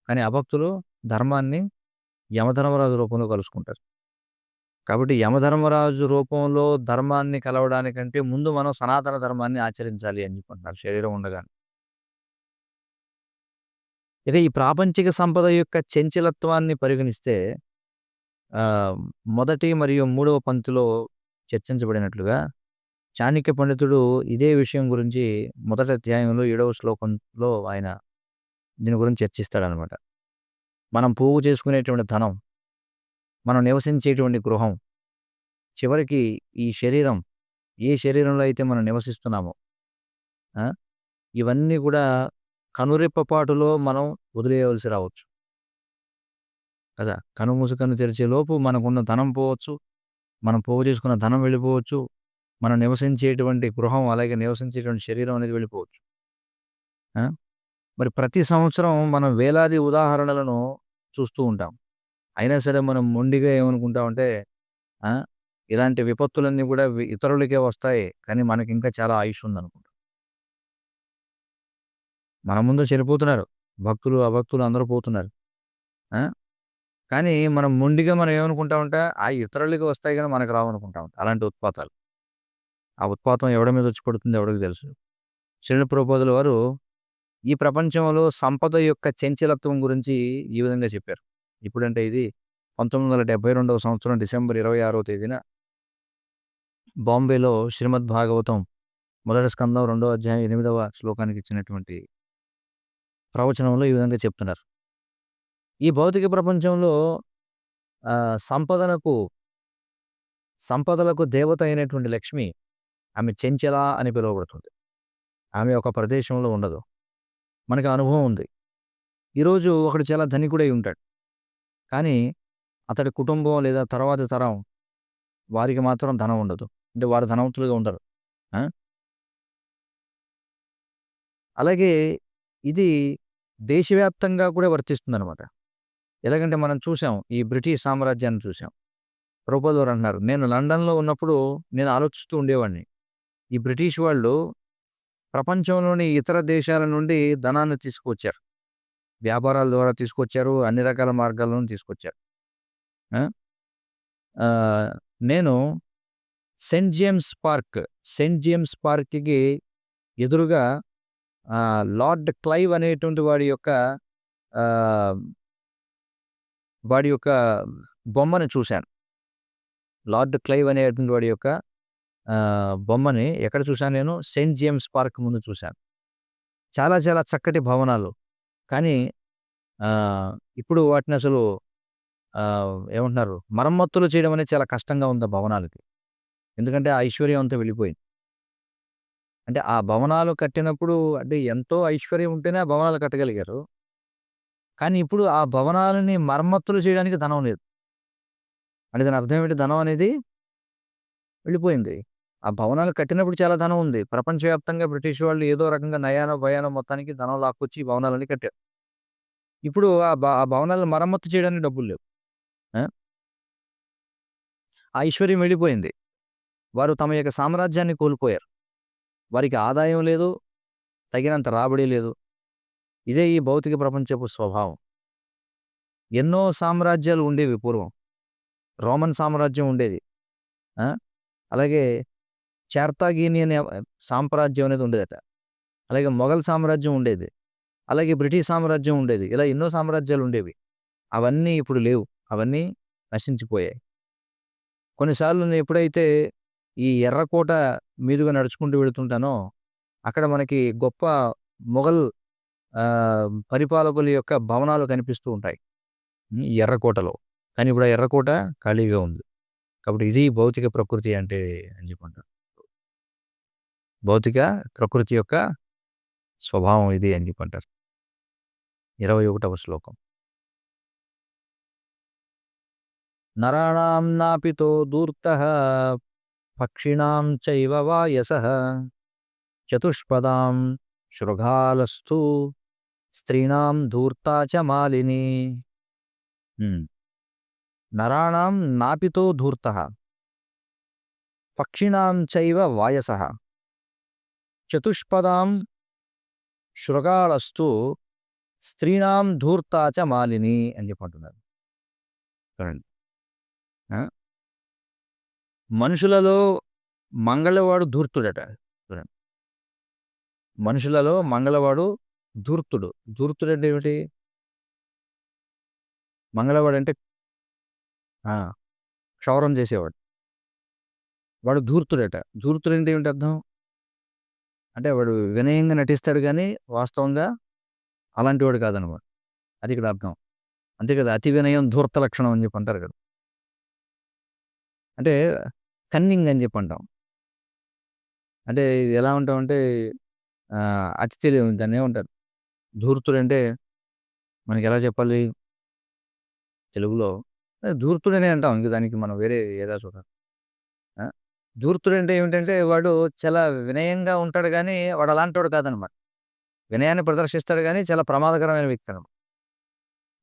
కానీ అభక్తులు ధర్మాన్ని యమధర్మరాజు రూపంలో కలుసుకుంటారు. కాబట్టి యమధర్మరాజు రూపంలో ధర్మాన్ని కలవడానికంటే ముందు మనం సనాతన ధర్మాన్ని ఆచరించాలి అని చెప్పంటున్నారు శరీరం ఉండగానే. ఇక ఈ ప్రాపంచిక సంపద యొక్క చంచలత్వాన్ని పరిగణిస్తే ఆహ్, మొదటి మరియు మూడవ పంక్తిలో చర్చించబడినట్లుగా చాణక్య పండితుడు ఇదే విషయం గురించి మొదటి అధ్యాయంలో 7వ శ్లోకంలో ఆయన దీని గురించి చర్చిస్తాడనమాట. మనం పోగు చేసుకునేటువంటి ధనం, మనం నివసించేటువంటి గృహం, చివరికి ఈ శరీరం, ఏ శరీరంలో అయితే మనం నివసిస్తున్నామో ఆ! ఇవన్నీ కూడా కనురెప్పపాటులో మనం వదిలేయవలసి రావచ్చు. కదా! కన్ను కన్ను తెరిచేలోపు మనకున్న ధనం పోవచ్చు. మనం పోగు చేసుకున్న ధనం వెళ్ళిపోవచ్చు. మనం నివసించేటువంటి గృహం, అలాగే నివసించేటువంటి శరీరం అనేది వెళ్ళిపోవచ్చు. ఆ! మరి ప్రతి సంవత్సరం మనం వేలాది ఉదాహరణలను చూస్తూ ఉంటాం. అయినా సరే మనం మొండిగా ఏమనుకుంటామంటే ఆ! ఇలాంటి విపత్తులన్నీ కూడా ఇతరులకే వస్తాయి. కానీ మనకింకా చాలా ఆయుష్ ఉందనుకుంటాం. మన ముందు చనిపోతున్నారు. భక్తులు, అభక్తులు అందరూ పోతున్నారు. ఆ! కానీ మనం మొండిగా మనం ఏమనుకుంటామంటే, ఆ ఇతరులకి వస్తాయి గానీ మనకు రావనుకుంటాం. అలాంటి ఉత్పాతాలు. ఆ ఉత్పాతం ఎవడి మీద వచ్చి పడుతుందో ఎవడికి తెలుసు. శ్రీల ప్రభుపాదుల వారు ఈ ప్రపంచంలో సంపద యొక్క చంచలత్వం గురించి ఈ విధంగా చెప్పారు. ఇప్పుడంటే ఇది 1972వ సంవత్సరం డిసెంబర్ 26వ తేదీన బాంబేలో శ్రీమద్ భాగవతం మొదటి స్కందం 2వ అధ్యాయం 8వ శ్లోకానికి ఇచ్చినటువంటి ప్రవచనంలో ఈ విధంగా చెప్తున్నారు. ఈ భౌతిక ప్రపంచంలో సంపదలకు సంపదలకు దేవత అయినటువంటి లక్ష్మి ఆమె చెంచల అని పిలువబడుతుంది. ఆమె ఒక ప్రదేశంలో ఉండదు. మనకు ఆ అనుభవం ఉంది. ఈరోజు ఒకడు చాలా ధనికుడై ఉంటాడు. కానీ అతడి కుటుంబం లేదా తర్వాతి తరం వారికి మాత్రం ధనం ఉండదు. అంటే వారు ధనవంతులుగా ఉండరు. ఆ! అలాగే ఇది దేశవ్యాప్తంగా కూడా వర్తిస్తుందనమాట. ఎలాగంటే మనం చూసాం. ఈ బ్రిటిష్ సామ్రాజ్యాన్ని చూసాం. ప్రభుపాదులు వారు అంటున్నారు. నేను లండన్‌లో ఉన్నప్పుడు నేను ఆలోచిస్తూ ఉండేవాడిని. ఈ బ్రిటిష్ వాళ్ళు ప్రపంచంలోని ఇతర దేశాల నుండి ధనాన్ని తీసుకొచ్చారు. వ్యాపారాల ద్వారా తీసుకొచ్చారు. అన్ని రకాల మార్గాల నుండి తీసుకొచ్చారు. ఆ! నేను సెయింట్ జేమ్స్ పార్క్‌కి ఎదురుగా లార్డ్ క్లైవ్ అనేటువంటి ఆహ్, వాడి యొక్క బొమ్మను చూశాను. లార్డ్ క్లైవ్ అనేటువంటి వాడి యొక్క బొమ్మని ఎక్కడ చూశాను నేను? సెయింట్ జేమ్స్ పార్క్ ముందు చూశాను. చాలా చాలా చక్కటి భవనాలు. కానీ ఆహ్, ఇప్పుడు వాటినసలు ఏమంటున్నారు? మరమ్మతులు చేయడం అనేది చాలా కష్టంగా ఉంది ఆ భవనాలకి. ఎందుకంటే ఆ ఐశ్వర్యం అంతా వెళ్ళిపోయింది. అంటే ఆ భవనాలు కట్టినప్పుడు అంటే ఎంతో ఐశ్వర్యం ఉంటేనే ఆ భవనాలు కట్టగలిగారు. కానీ ఇప్పుడు ఆ భవనాలని మరమ్మతులు చేయడానికి ధనం లేదు. అంటే దాని అర్థం ఏంటి? ధనం అనేది వెళ్ళిపోయింది. ఆ భవనాలు కట్టినప్పుడు చాలా ధనం ఉంది. ప్రపంచవ్యాప్తంగా బ్రిటిష్ వాళ్ళు ఏదో రకంగా నయానో భయానో మొత్తానికి ధనం లాక్కొచ్చి ఈ భవనాలన్నీ కట్టారు. ఇప్పుడు ఆ భవనాలను మరమ్మతు చేయడానికి డబ్బులు లేవు. ఆ! ఆ ఐశ్వర్యం వెళ్ళిపోయింది. వారు తమ యొక్క సామ్రాజ్యాన్ని కోల్పోయారు. వారికి ఆదాయం లేదు. తగినంత రాబడి లేదు. ఇదే ఈ భౌతిక ప్రపంచపు స్వభావం. ఎన్నో సామ్రాజ్యాలు ఉండేవి పూర్వం. రోమన్ సామ్రాజ్యం ఉండేది. ఆ! అలాగే చార్తాగినియన్ సామ్రాజ్యం అనేది ఉండేదట. అలాగే మొఘల్ సామ్రాజ్యం ఉండేది. అలాగే బ్రిటిష్ సామ్రాజ్యం ఉండేది. ఇలా ఎన్నో సామ్రాజ్యాలు ఉండేవి. అవన్నీ ఇప్పుడు లేవు. అవన్నీ నశించిపోయాయి. కొన్నిసార్లు నేను ఎప్పుడైతే ఈ ఎర్రకోట మీదుగా నడుచుకుంటూ వెళ్తుంటానో, అక్కడ మనకి గొప్ప మొఘల్ పరిపాలకుల యొక్క భవనాలు కనిపిస్తూ ఉంటాయి. ఈ ఎర్రకోటలో. కానీ ఇప్పుడు ఆ ఎర్రకోట ఖాళీగా ఉంది. కాబట్టి ఇది భౌతిక ప్రకృతి అంటే అని చెప్పంటారు. భౌతిక ప్రకృతి యొక్క స్వభావం ఇది అని చెప్పంటారు. 21వ శ్లోకం. నరాణాం నాపితో ధూర్తః పక్షిణాం చైవ వాయసః చతుష్పదాం శృగాలస్తు స్త్రీణాం ధూర్తా చ మాలిని. నరాణాం నాపితో ధూర్తః పక్షిణాం చైవ వాయసః చతుష్పదాం శృగాలస్తు స్త్రీణాం ధూర్తా చ మాలిని అని చెప్పంటున్నారు. చూడండి. ఆ! మనుషులలో మంగళవాడు ధూర్తుడట. చూడండి. మనుషులలో మంగళవాడు ధూర్తుడు. ధూర్తుడంటే ఏమిటి? మంగళవాడంటే ఆ! క్షౌరం చేసేవాడు. వాడు ధూర్తుడట. ధూర్తుడంటే ఏమిటి అర్థం? అంటే వాడు వినయంగా నటిస్తాడు గానీ, వాస్తవంగా అలాంటి వాడు కాదనమాట. అది ఇక్కడ అర్థం. అంతే కదా! అతి వినయం ధూర్త లక్షణం అని చెప్పి అంటారు కదా! అంటే కన్నింగ్ అని చెప్పి అంటాం. అంటే ఇది ఎలా ఉంటామంటే అతి తెలివి దాన్నేమంటారు? ధూర్తుడంటే మనకెలా చెప్పాలి? తెలుగులో ధూర్తుడనే అంటాం. ఇంక దానికి మనం వేరే ఏదా చూడాలి. ఆ! ధూర్తుడంటే ఏమిటంటే వాడు చాలా వినయంగా ఉంటాడు గానీ, వాడు అలాంటోడు కాదనమాట. వినయాన్ని ప్రదర్శిస్తాడు గానీ, చాలా ప్రమాదకరమైన వ్యక్తి అనమాట.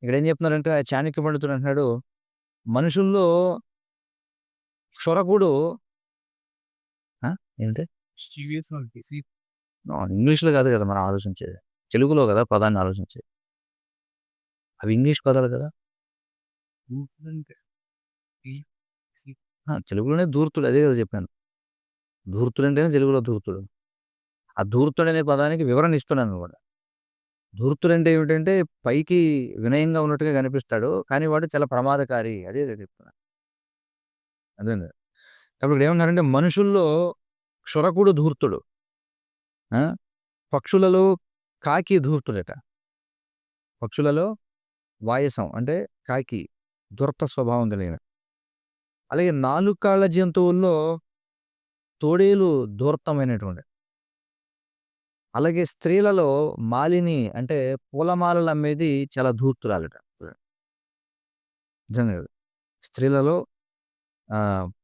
ఇక్కడేం చెప్తున్నారంటే ఆ చాణక్య పండితుడు అంటున్నాడు, మనుషుల్లో క్షురకుడు ఆ! ఏంటి? ఇంగ్లీష్‌లో కాదు కదా మనం ఆలోచించేది. తెలుగులో కదా పదాన్ని ఆలోచించేది. అవి ఇంగ్లీష్ పదాలు కదా! తెలుగులోనే ధూర్తుడు అదే కదా చెప్పాను. ధూర్తుడంటేనే తెలుగులో ధూర్తుడు. ఆ ధూర్తుడనే పదానికి వివరణ ఇస్తున్నాననమాట. ధూర్తుడంటే ఏమిటంటే పైకి వినయంగా ఉన్నట్టుగా కనిపిస్తాడు. కానీ వాడు చాలా ప్రమాదకారి. అదే చెప్తున్నా. అర్థమైందా? కాబట్టి ఇక్కడేమన్నారంటే మనుషుల్లో క్షురకుడు ధూర్తుడు. ఆ! పక్షులలో కాకి ధూర్తుడట. పక్షులలో వాయసం అంటే కాకి ధూర్త స్వభావం కలిగిన. అలాగే 4 కాళ్ళ జంతువుల్లో తోడేలు ధూర్తమైనటువంటిది. అలాగే స్త్రీలలో మాలిని అంటే పూలమాలలు అమ్మేది చాలా ధూర్తురాలట. నిజంగా అది. స్త్రీలలో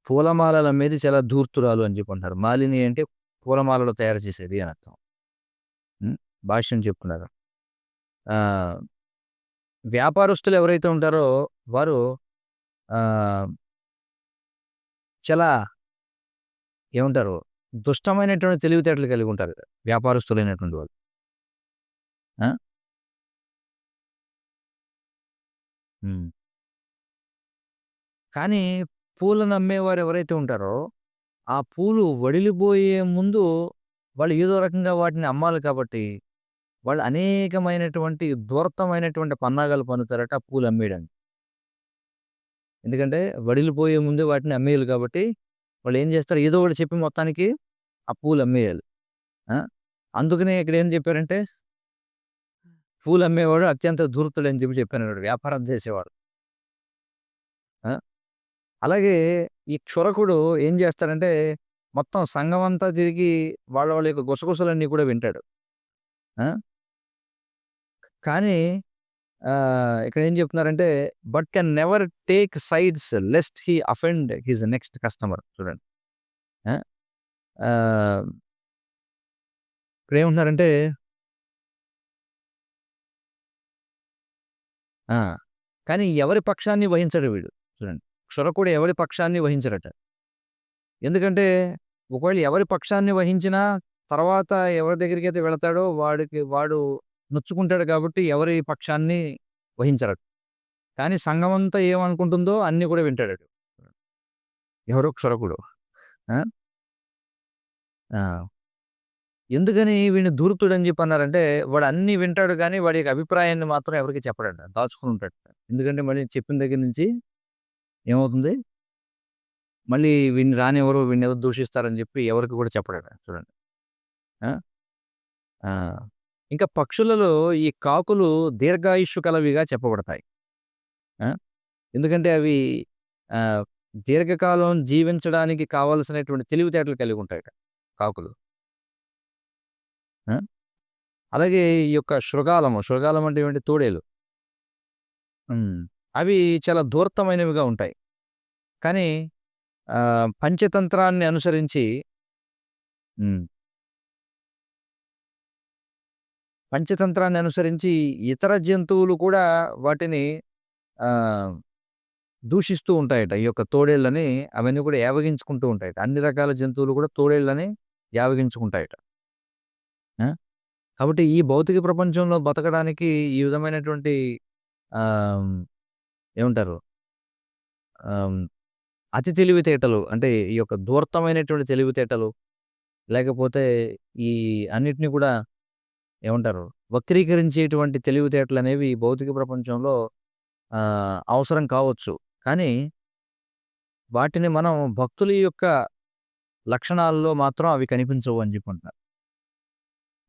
పూలమాలలు అమ్మేది చాలా ధూర్తురాలు అని చెప్పి అంటారు. మాలిని అంటే పూలమాలలు తయారు చేసేది అని అర్థం. హ్మ్. భాష్యం చెప్తున్నారు. ఆహ్, వ్యాపారస్తులు ఎవరైతే ఉంటారో వారు ఆహ్, చాలా ఏమంటారు? దుష్టమైనటువంటి తెలివితేటలు కలిగి ఉంటారు కదా! వ్యాపారస్తులైనటువంటి వాళ్ళు. ఆ! హ్మ్. కానీ పూలను అమ్మేవారు ఎవరైతే ఉంటారో, ఆ పూలు వడిలిపోయే ముందు వాళ్ళు ఏదో రకంగా వాటిని అమ్మాలి కాబట్టి, వాళ్ళు అనేకమైనటువంటి ధూర్తమైనటువంటి పన్నాగాలు పన్నుతారట ఆ పూలు అమ్మేయడానికి. ఎందుకంటే వడిలిపోయే ముందే వాటిని అమ్మేయాలి కాబట్టి, వాళ్ళేం చేస్తారు ఏదో ఒకటి చెప్పి మొత్తానికి ఆ పూలు అమ్మేయాలి. ఆ! అందుకనే ఇక్కడ ఏం చెప్పారంటే, పూలు అమ్మేవాడు అత్యంత ధూర్తుడని చెప్పి చెప్పారన్నమాట. వ్యాపారం చేసేవాడు. ఆ! అలాగే ఈ క్షురకుడు ఏం చేస్తాడంటే, మొత్తం సంఘమంతా తిరిగి వాళ్ళ యొక్క గుసగుసలన్నీ కూడా వింటాడు. ఆ! కానీ ఇక్కడ ఏం చెప్తున్నారంటే, but can never take sides lest he offend his next customer చూడండి. ఆ! ఆహ్, ఇక్కడేమంటున్నారంటే ఆ! కానీ ఎవరి పక్షాన్ని వహించడు వీడు. చూడండి. క్షురకుడు ఎవరి పక్షాన్ని వహించడట. ఎందుకంటే, ఒకవేళ ఎవరి పక్షాన్ని వహించినా తర్వాత ఎవరి దగ్గరికైతే వెళతాడో వాడు నొచ్చుకుంటాడు కాబట్టి ఎవరి పక్షాన్ని వహించడట. కానీ సంఘమంతా ఏమనుకుంటుందో అన్నీ కూడా వింటాడట. ఎవరో క్షురకుడు. ఆ! ఆ! ఎందుకని వీడిని ధూర్తుడని చెప్పి అన్నారంటే, వాడు అన్నీ వింటాడు గానీ, వాడి యొక్క అభిప్రాయాన్ని మాత్రం ఎవరికీ చెప్పడంట. దాచుకొని ఉంటాడట. ఎందుకంటే మళ్ళీ చెప్పిన దగ్గర నుంచి ఏమవుతుంది? మళ్ళీ వీడిని రానివ్వరు, వీడినెవరు దూషిస్తారని చెప్పి ఎవరికి కూడా చెప్పడట చూడండి. ఆ! ఆ! ఇంకా పక్షులలో ఈ కాకులు దీర్ఘాయుష్షు కలవిగా చెప్పబడతాయి. ఆ! ఎందుకంటే అవి ఆహ్, దీర్ఘకాలం జీవించడానికి కావాల్సినటువంటి తెలివితేటలు కలిగి ఉంటాయట కాకులు. ఆ! అలాగే ఈ యొక్క శృగాలం అంటే ఏంటి? తోడేలు. హ్మ్. అవి చాలా ధూర్తమైనవిగా ఉంటాయి. కానీ పంచతంత్రాన్ని అనుసరించి హ్మ్. పంచతంత్రాన్ని అనుసరించి ఇతర జంతువులు కూడా వాటిని ఆహ్, దూషిస్తూ ఉంటాయట. ఈ యొక్క తోడేళ్ళని అవన్నీ కూడా యావగించుకుంటూ ఉంటాయట. అన్ని రకాల జంతువులు కూడా తోడేళ్ళని యావగించుకుంటాయట. ఆ! కాబట్టి ఈ భౌతిక ప్రపంచంలో బతకడానికి ఈ విధమైనటువంటి ఆహ్, ఏమంటారు? ఆహ్, అతి తెలివితేటలు అంటే ఈ యొక్క ధూర్తమైనటువంటి తెలివితేటలు లేకపోతే ఈ అన్నిటిని కూడా ఏమంటారు? వక్రీకరించేటువంటి తెలివితేటలనేవి ఈ భౌతిక ప్రపంచంలో అవసరం కావచ్చు. కానీ వాటిని మనం భక్తుల యొక్క లక్షణాల్లో మాత్రం అవి కనిపించవు అని జెప్పంటున్నారు.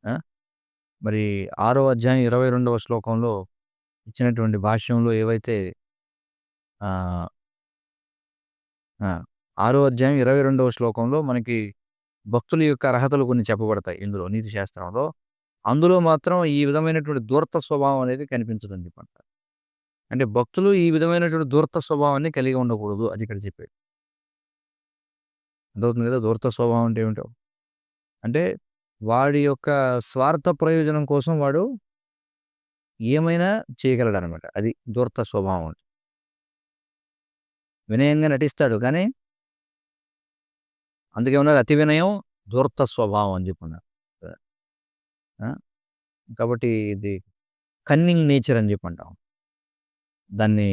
ఆ! మరి 6 అధ్యాయం 22వ శ్లోకంలో ఇచ్చినటువంటి భాష్యంలో ఏవైతే ఆహ్, ఆ! 6 అధ్యాయం 22వ శ్లోకంలో మనకి భక్తుల యొక్క అర్హతలు కొన్ని చెప్పబడతాయి ఇందులో నీతి శాస్త్రంలో. అందులో మాత్రం ఈ విధమైనటువంటి ధూర్త స్వభావం అనేది కనిపించదని జెప్పంటారు. అంటే భక్తులు ఈ విధమైనటువంటి ధూర్త స్వభావాన్ని కలిగి ఉండకూడదు. అది ఇక్కడ చెప్పేది. అర్థమవుతుంది గదా! ధూర్త స్వభావం అంటే ఏమిటో? అంటే వాడి యొక్క స్వార్థ ప్రయోజనం కోసం వాడు ఏమైనా చేయగలడనమాట. అది ధూర్త స్వభావం అంటే. వినయంగా నటిస్తాడు కానీ, అందుకే ఉన్నారు అతి వినయం ధూర్త స్వభావం అని జెప్పున్నారు. ఆ! కాబట్టి ఇది కన్నింగ్ నేచర్ అని జెప్పంటాం. దాన్ని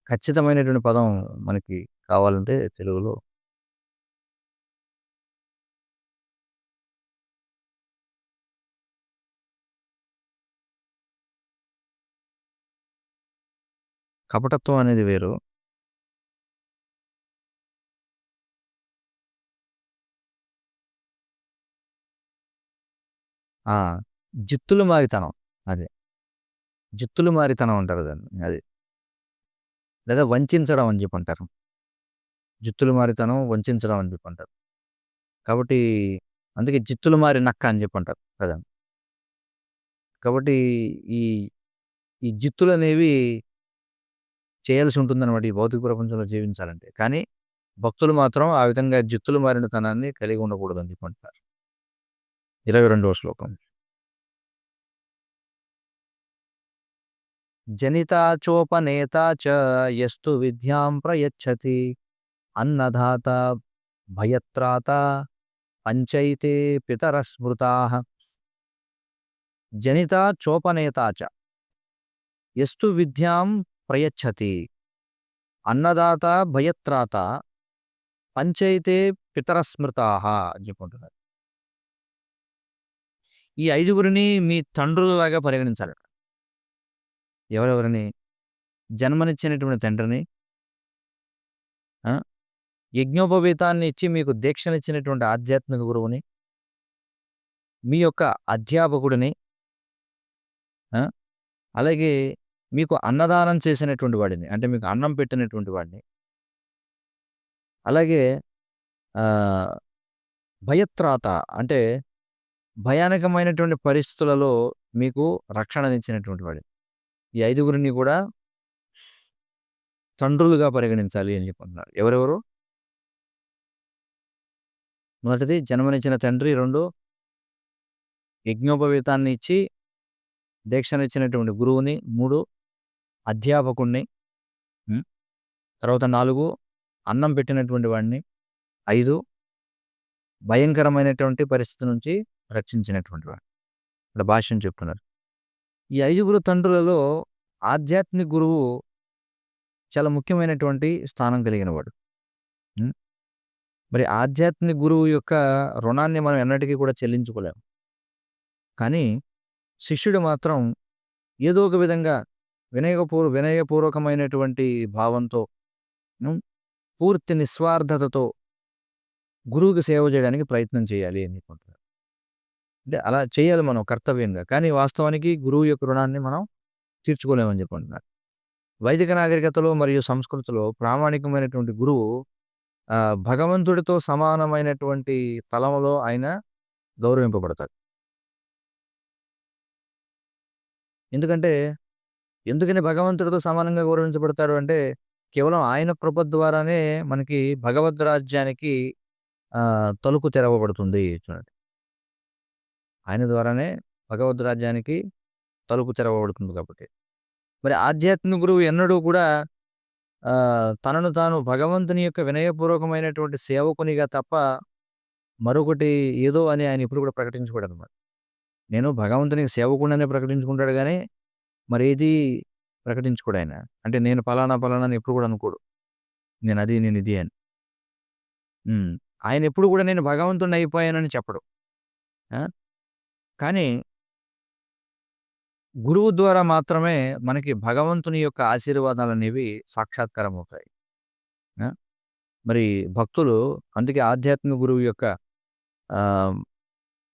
ఖచ్చితమైనటువంటి పదం మనకి కావాలంటే తెలుగులో కపటత్వం అనేది వేరు. ఆ! జిత్తులు మారితనం. అదే. జిత్తులు మారితనం అంటారు దాన్ని. అది. లేదా వంచించడం అని జెప్పంటారు. జిత్తులు మారితనం, వంచించడం అని జెప్పంటారు. కాబట్టి అందుకే జిత్తులు మారి నక్క అని జెప్పంటారు కదా! కాబట్టి ఈ, ఈ జిత్తులనేవి చేయాల్సి ఉంటుందనమాట ఈ భౌతిక ప్రపంచంలో జీవించాలంటే. కానీ భక్తులు మాత్రం ఆ విధంగా జిత్తులు మారిన తనాన్ని కలిగి ఉండకూడదని జెప్పంటారు. 22వ శ్లోకం. జనితా చోపనేతా చ యస్తు విద్యాం ప్రయచ్చతి అన్నదాత భయత్రాత పంచైతే పితరః స్మృతాః జనితా చోపనేతా చ యస్తు విద్యాం ప్రయచ్చతి అన్నదాత భయత్రాత పంచైతే పితరః స్మృతాః అని చెప్పుకుంటున్నారు. ఈ ఐదుగురిని మీ తండ్రులలాగా పరిగణించాలి. ఎవరెవరిని? జన్మనిచ్చినటువంటి తండ్రిని, ఆ! యజ్ఞోపవీతాన్ని ఇచ్చి మీకు దీక్షనిచ్చినటువంటి ఆధ్యాత్మిక గురువుని, మీ యొక్క అధ్యాపకుడిని, ఆ! అలాగే మీకు అన్నదానం చేసినటువంటి వాడిని, అంటే మీకు అన్నం పెట్టినటువంటి వాడిని, అలాగే ఆహ్, భయత్రాత అంటే భయానకమైనటువంటి పరిస్థితులలో మీకు రక్షణనిచ్చినటువంటి వాడిని. ఈ ఐదుగురిని కూడా తండ్రులుగా పరిగణించాలి అని చెప్పుకుంటున్నారు. ఎవరెవరు? మొదటిది జన్మనిచ్చిన తండ్రి, 2 యజ్ఞోపవీతాన్ని ఇచ్చి దీక్షనిచ్చినటువంటి గురువుని, 3 అధ్యాపకుడిని, హ్మ్. తర్వాత 4 అన్నం పెట్టినటువంటి వాడిని, 5 భయంకరమైనటువంటి పరిస్థితి నుంచి రక్షించినటువంటి వాడు. ఇక్కడ భాష్యం చెప్తున్నారు. ఈ ఐదుగురు తండ్రులలో ఆధ్యాత్మిక గురువు చాలా ముఖ్యమైనటువంటి స్థానం కలిగినవాడు. హ్మ్. మరి ఆధ్యాత్మిక గురువు యొక్క రుణాన్ని మనం ఎన్నటికీ కూడా చెల్లించుకోలేం. కానీ శిష్యుడు మాత్రం ఏదో ఒక విధంగా వినయపూర్వకమైనటువంటి భావంతో, హ్మ్, పూర్తి నిస్వార్థతతో గురువుకి సేవ చేయడానికి ప్రయత్నం చేయాలి అని చెప్పుకుంటున్నారు. అంటే అలా చేయాలి మనం కర్తవ్యంగా. కానీ వాస్తవానికి గురువు యొక్క రుణాన్ని మనం తీర్చుకోలేమని చెప్పుకుంటున్నారు. వైదిక నాగరికతలో మరియు సంస్కృతిలో ప్రామాణికమైనటువంటి గురువు భగవంతుడితో సమానమైనటువంటి తలములో ఆయన గౌరవింపబడతాడు. ఎందుకంటే ఎందుకని భగవంతుడితో సమానంగా గౌరవించబడతాడు అంటే, కేవలం ఆయన కృప ద్వారానే మనకి భగవద్ రాజ్యానికి తలుపు తెరవబడుతుంది. చూడండి. ఆయన ద్వారానే భగవద్ రాజ్యానికి తలుపు తెరవబడుతుంది కాబట్టి. మరి ఆధ్యాత్మిక గురువు ఎన్నడూ కూడా తనను తాను భగవంతుని యొక్క వినయపూర్వకమైనటువంటి సేవకునిగా తప్ప మరొకటి ఏదో అని ఆయన ఎప్పుడు కూడా ప్రకటించుకోడనమాట. నేను భగవంతునికి సేవకుడిననే ప్రకటించుకుంటాడు గానీ, మరేది ప్రకటించుకోడాయన. అంటే నేను పలానా, పలానా అని ఎప్పుడు కూడా అనుకోడు. నేనది, నేనిది అని. హ్మ్. ఆయనెప్పుడు కూడా నేను భగవంతుడినయిపోయానని చెప్పడు. ఆ! కానీ గురువు ద్వారా మాత్రమే మనకి భగవంతుని యొక్క ఆశీర్వాదాలనేవి సాక్షాత్కారమవుతాయి. ఆ! మరి భక్తులు అందుకే ఆధ్యాత్మిక గురువు యొక్క ఆహ్,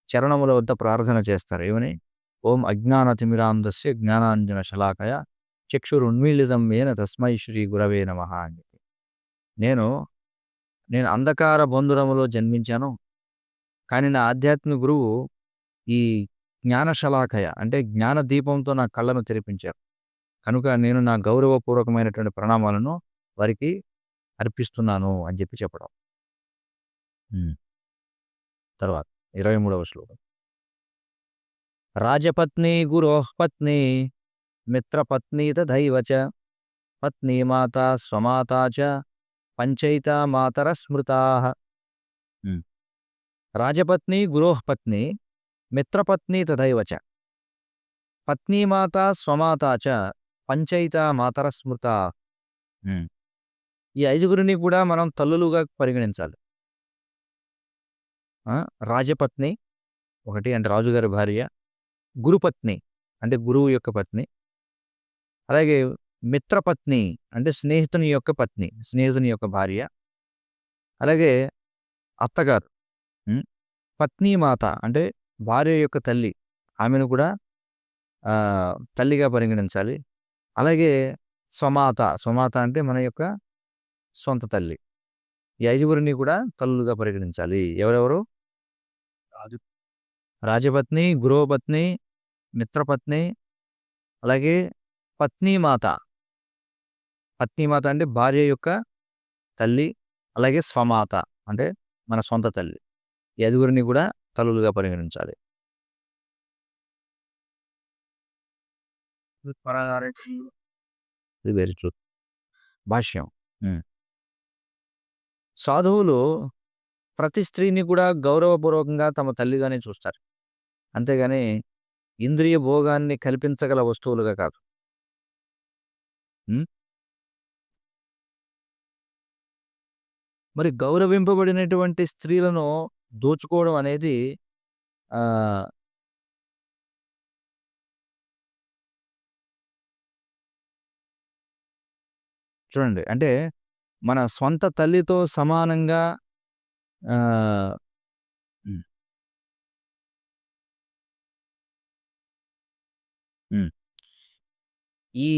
చరణముల వద్ద ప్రార్థన చేస్తారు. ఏమని? ఓం అజ్ఞానతిమిరాంధస్య జ్ఞానాంజన శలాకయ చక్షురున్మీలితం ఏన తస్మై శ్రీ గురవే నమః అని చెప్పి. నేను, నేను అంధకార బంధురములో జన్మించాను. కానీ నా ఆధ్యాత్మిక గురువు ఈ జ్ఞాన శలాకయ అంటే జ్ఞాన దీపంతో నా కళ్ళను తెరిపించారు. కనుక నేను నా గౌరవపూర్వకమైనటువంటి ప్రణామాలను వారికి అర్పిస్తున్నాను అని చెప్పి చెప్పడం. హ్మ్. తర్వాత 23వ శ్లోకం. రాజపత్ని గురోః పత్ని మిత్రపత్ని తథైవ చ పత్ని మాతా స్వమాతా చ పంచైతా మాతరః స్మృతాః. హ్మ్. రాజపత్ని గురోః పత్ని మిత్రపత్ని తథైవ చ పత్ని మాతా స్వమాతా చ పంచైతా మాతరః స్మృతాః. హ్మ్. ఈ ఐదుగురిని కూడా మనం తల్లులుగా పరిగణించాలి. ఆ! రాజపత్ని ఒకటి అంటే రాజుగారి భార్య. గురుపత్ని అంటే గురువు యొక్క పత్ని. అలాగే మిత్రపత్ని అంటే స్నేహితుని యొక్క పత్ని, స్నేహితుని యొక్క భార్య. అలాగే అత్తగారు. హ్మ్. పత్నీమాత అంటే భార్య యొక్క తల్లి. ఆమెను కూడా తల్లిగా పరిగణించాలి. అలాగే స్వమాత, స్వమాత అంటే మన యొక్క సొంత తల్లి. ఈ ఐదుగురిని కూడా తల్లులుగా పరిగణించాలి. ఎవరెవరు? రాజు రాజపత్ని, గురువుపత్ని, మిత్రపత్ని, అలాగే పత్నీమాత. పత్నీమాత అంటే భార్య యొక్క తల్లి. అలాగే స్వమాత అంటే మన సొంత తల్లి. ఈ ఐదుగురిని కూడా తల్లులుగా పరిగణించాలి. ఇది వెరీ ట్రూ. భాష్యం. హ్మ్. సాధువులు ప్రతి స్త్రీని కూడా గౌరవపూర్వకంగా తమ తల్లిగానే చూస్తారు. అంతేగాని ఇంద్రియ భోగాన్ని కల్పించగల వస్తువులుగా కాదు. హ్మ్. మరి గౌరవింపబడినటువంటి స్త్రీలను దోచుకోవడం అనేది ఆహ్, చూడండి అంటే మన స్వంత తల్లితో సమానంగా ఆహ్, హ్మ్. హ్మ్. ఈ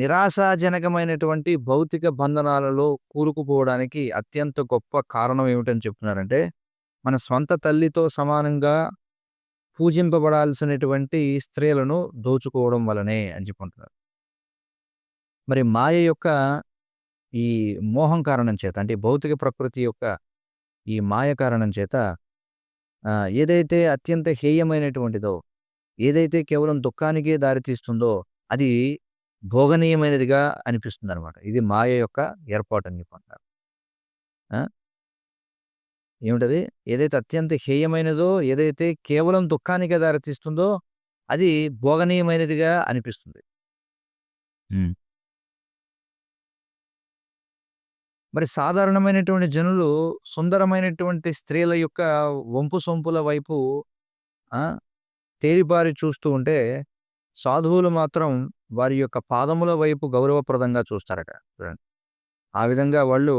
నిరాశాజనకమైనటువంటి భౌతిక బంధనాలలో కూరుకుపోవడానికి అత్యంత గొప్ప కారణం ఏమిటని చెప్తున్నారంటే, మన స్వంత తల్లితో సమానంగా పూజింపబడాల్సినటువంటి స్త్రీలను దోచుకోవడం వలనే అని చెప్పుంటున్నారు. మరి మాయ యొక్క ఈ మోహం కారణం చేత అంటే భౌతిక ప్రకృతి యొక్క ఈ మాయ కారణం చేత ఏదైతే అత్యంత హేయమైనటువంటిదో, ఏదైతే కేవలం దుఃఖానికే దారితీస్తుందో అది భోగనీయమైనదిగా అనిపిస్తుందనమాట. ఇది మాయ యొక్క ఏర్పాటని చెప్పంటారు. ఆ! ఏమిటది? ఏదైతే అత్యంత హేయమైనదో, ఏదైతే కేవలం దుఃఖానికే దారితీస్తుందో అది భోగనీయమైనదిగా అనిపిస్తుంది. హ్మ్. మరి సాధారణమైనటువంటి జనులు సుందరమైనటువంటి స్త్రీల యొక్క వంపు సొంపుల వైపు ఆ! తేరిపారి చూస్తూ ఉంటే, సాధువులు మాత్రం వారి యొక్క పాదముల వైపు గౌరవప్రదంగా చూస్తారట. చూడండి. ఆ విధంగా వాళ్ళు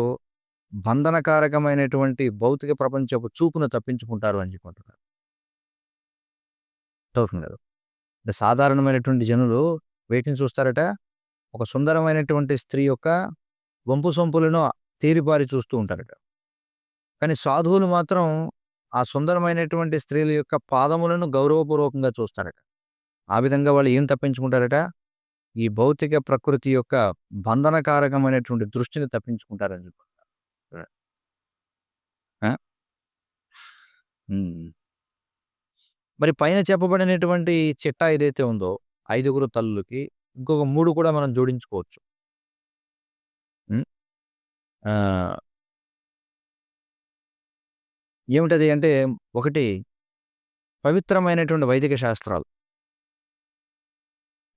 బంధనకారకమైనటువంటి భౌతిక ప్రపంచపు చూపును తప్పించుకుంటారు అని చెప్పుకుంటున్నారు. అవుతుంది కదా! అంటే సాధారణమైనటువంటి జనులు వేటిని చూస్తారట? ఒక సుందరమైనటువంటి స్త్రీ యొక్క వంపు సొంపులను తేరిపారి చూస్తూ ఉంటారట. కానీ సాధువులు మాత్రం ఆ సుందరమైనటువంటి స్త్రీల యొక్క పాదములను గౌరవపూర్వకంగా చూస్తారట. ఆ విధంగా వాళ్ళు ఏం తప్పించుకుంటారట? ఈ భౌతిక ప్రకృతి యొక్క బంధనకారకమైనటువంటి దృష్టిని తప్పించుకుంటారని చెప్పి. ఆ! హ్మ్. మరి పైన చెప్పబడినటువంటి చిట్టా ఏదైతే ఉందో, ఐదుగురు తల్లులకి ఇంకొక 3 కూడా మనం జోడించుకోవచ్చు. హ్మ్. ఆహ్, ఏమిటది అంటే, ఒకటి పవిత్రమైనటువంటి వైదిక శాస్త్రాలు.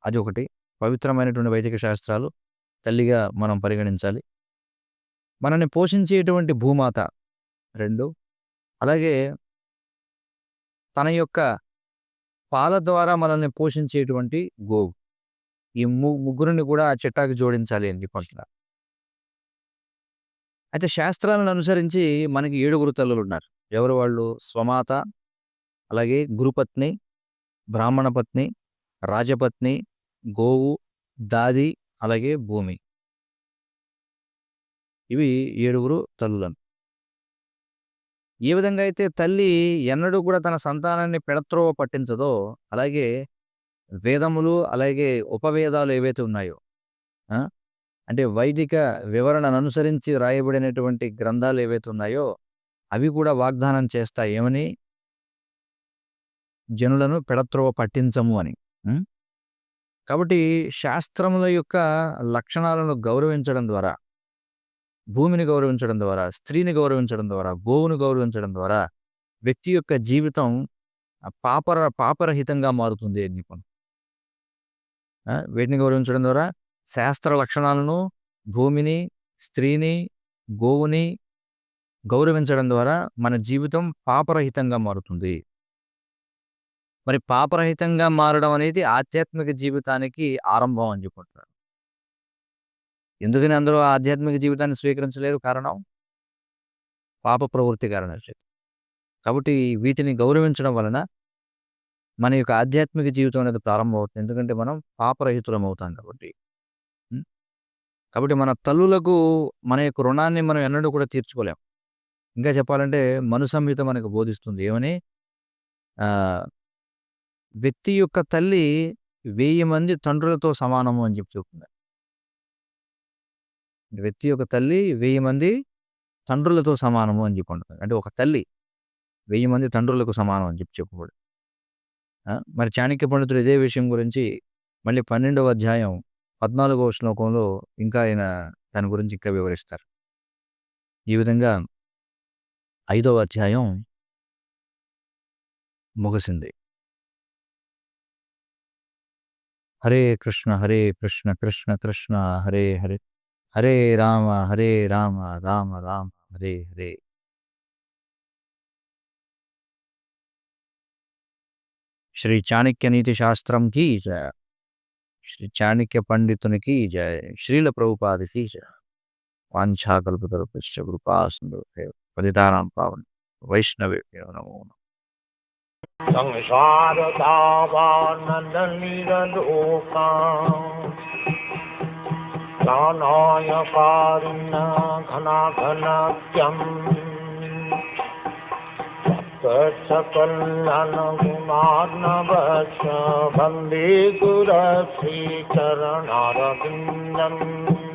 అదొకటి. పవిత్రమైనటువంటి వైదిక శాస్త్రాలు తల్లిగా మనం పరిగణించాలి. మనల్ని పోషించేటువంటి భూమాత 2 అలాగే తన యొక్క పాల ద్వారా మనల్ని పోషించేటువంటి గోవు. ఈ ముగ్గురిని కూడా ఆ చిట్టాకి జోడించాలి అని చెప్పంటున్నారు. అయితే శాస్త్రాలను అనుసరించి మనకి 7గురు తల్లులున్నారు. ఎవరు వాళ్ళు? స్వమాత, అలాగే గురుపత్ని, బ్రాహ్మణ పత్ని, రాజపత్ని, గోవు, దాది, అలాగే భూమి. ఇవి 7గురు తల్లులను. ఏ విధంగా అయితే తల్లి ఎన్నడూ కూడా తన సంతానాన్ని పెడత్రోవ పట్టించదో, అలాగే వేదములు, అలాగే ఉపవేదాలు ఏవైతే ఉన్నాయో, ఆ! అంటే వైదిక వివరణను అనుసరించి రాయబడినటువంటి గ్రంథాలు ఏవైతే ఉన్నాయో, అవి కూడా వాగ్దానం చేస్తాయి. ఏమని? జనులను పెడత్రోవ పట్టించము అని. హ్మ్. కాబట్టి శాస్త్రముల యొక్క లక్షణాలను గౌరవించడం ద్వారా, భూమిని గౌరవించడం ద్వారా, స్త్రీని గౌరవించడం ద్వారా, గోవును గౌరవించడం ద్వారా వ్యక్తి యొక్క జీవితం పాపరహితంగా మారుతుంది అని చెప్పాను. వీటిని గౌరవించడం ద్వారా శాస్త్ర లక్షణాలను, భూమిని, స్త్రీని, గోవుని గౌరవించడం ద్వారా మన జీవితం పాపరహితంగా మారుతుంది. మరి పాపరహితంగా మారడం అనేది ఆధ్యాత్మిక జీవితానికి ఆరంభం అని చెప్పుకుంటున్నారు. ఎందుకని అందరూ ఆధ్యాత్మిక జీవితాన్ని స్వీకరించలేరు? కారణం పాప ప్రవృత్తి కారణం చేత. కాబట్టి వీటిని గౌరవించడం వలన మన యొక్క ఆధ్యాత్మిక జీవితం అనేది ప్రారంభమవుతుంది. ఎందుకంటే మనం పాపరహితులం అవుతాం కాబట్టి. హ్మ్. కాబట్టి మన తల్లులకు మన యొక్క రుణాన్ని మనం ఎన్నడూ కూడా తీర్చుకోలేం. ఇంకా చెప్పాలంటే మను సంహిత మనకు బోధిస్తుంది. ఏమని? ఆహ్, వ్యక్తి యొక్క తల్లి 1000 మంది తండ్రులతో సమానము అని చెప్పి చెప్తుంది. వ్యక్తి యొక్క తల్లి 1000 మంది తండ్రులతో సమానము అని చెప్పి అంటుంది. అంటే ఒక తల్లి 1000 మంది తండ్రులకు సమానం అని చెప్పి చెప్పబడింది. మరి చాణక్య పండితుడు ఇదే విషయం గురించి మళ్ళీ 12వ అధ్యాయం 14వ శ్లోకంలో ఇంకా ఆయన దాని గురించి ఇంకా వివరిస్తారు. ఈ విధంగా 5వ అధ్యాయం ముగిసింది. హరే కృష్ణ కృష్ణ కృష్ణ హరే హరే, హరే రామ రామ రామ హరే హరే. శ్రీ చాణక్య నీతి శాస్త్రం కీ జయ. శ్రీ చాణక్య పండితునికి జయ. శ్రీల ప్రభుపాదికి జయ. వాంఛాకల్పతరుభ్యశ్చ కృపాసింధుభ్యో పతితానాం పావన వైష్ణవేభ్యో నమో నమః. संसार दावानन्दनिरलोका ज्ञानाय कारुण्य घनाघनत्यम् सकलनगुणार्णवस्य वन्दे गुरश्रीचरणारविन्दम्.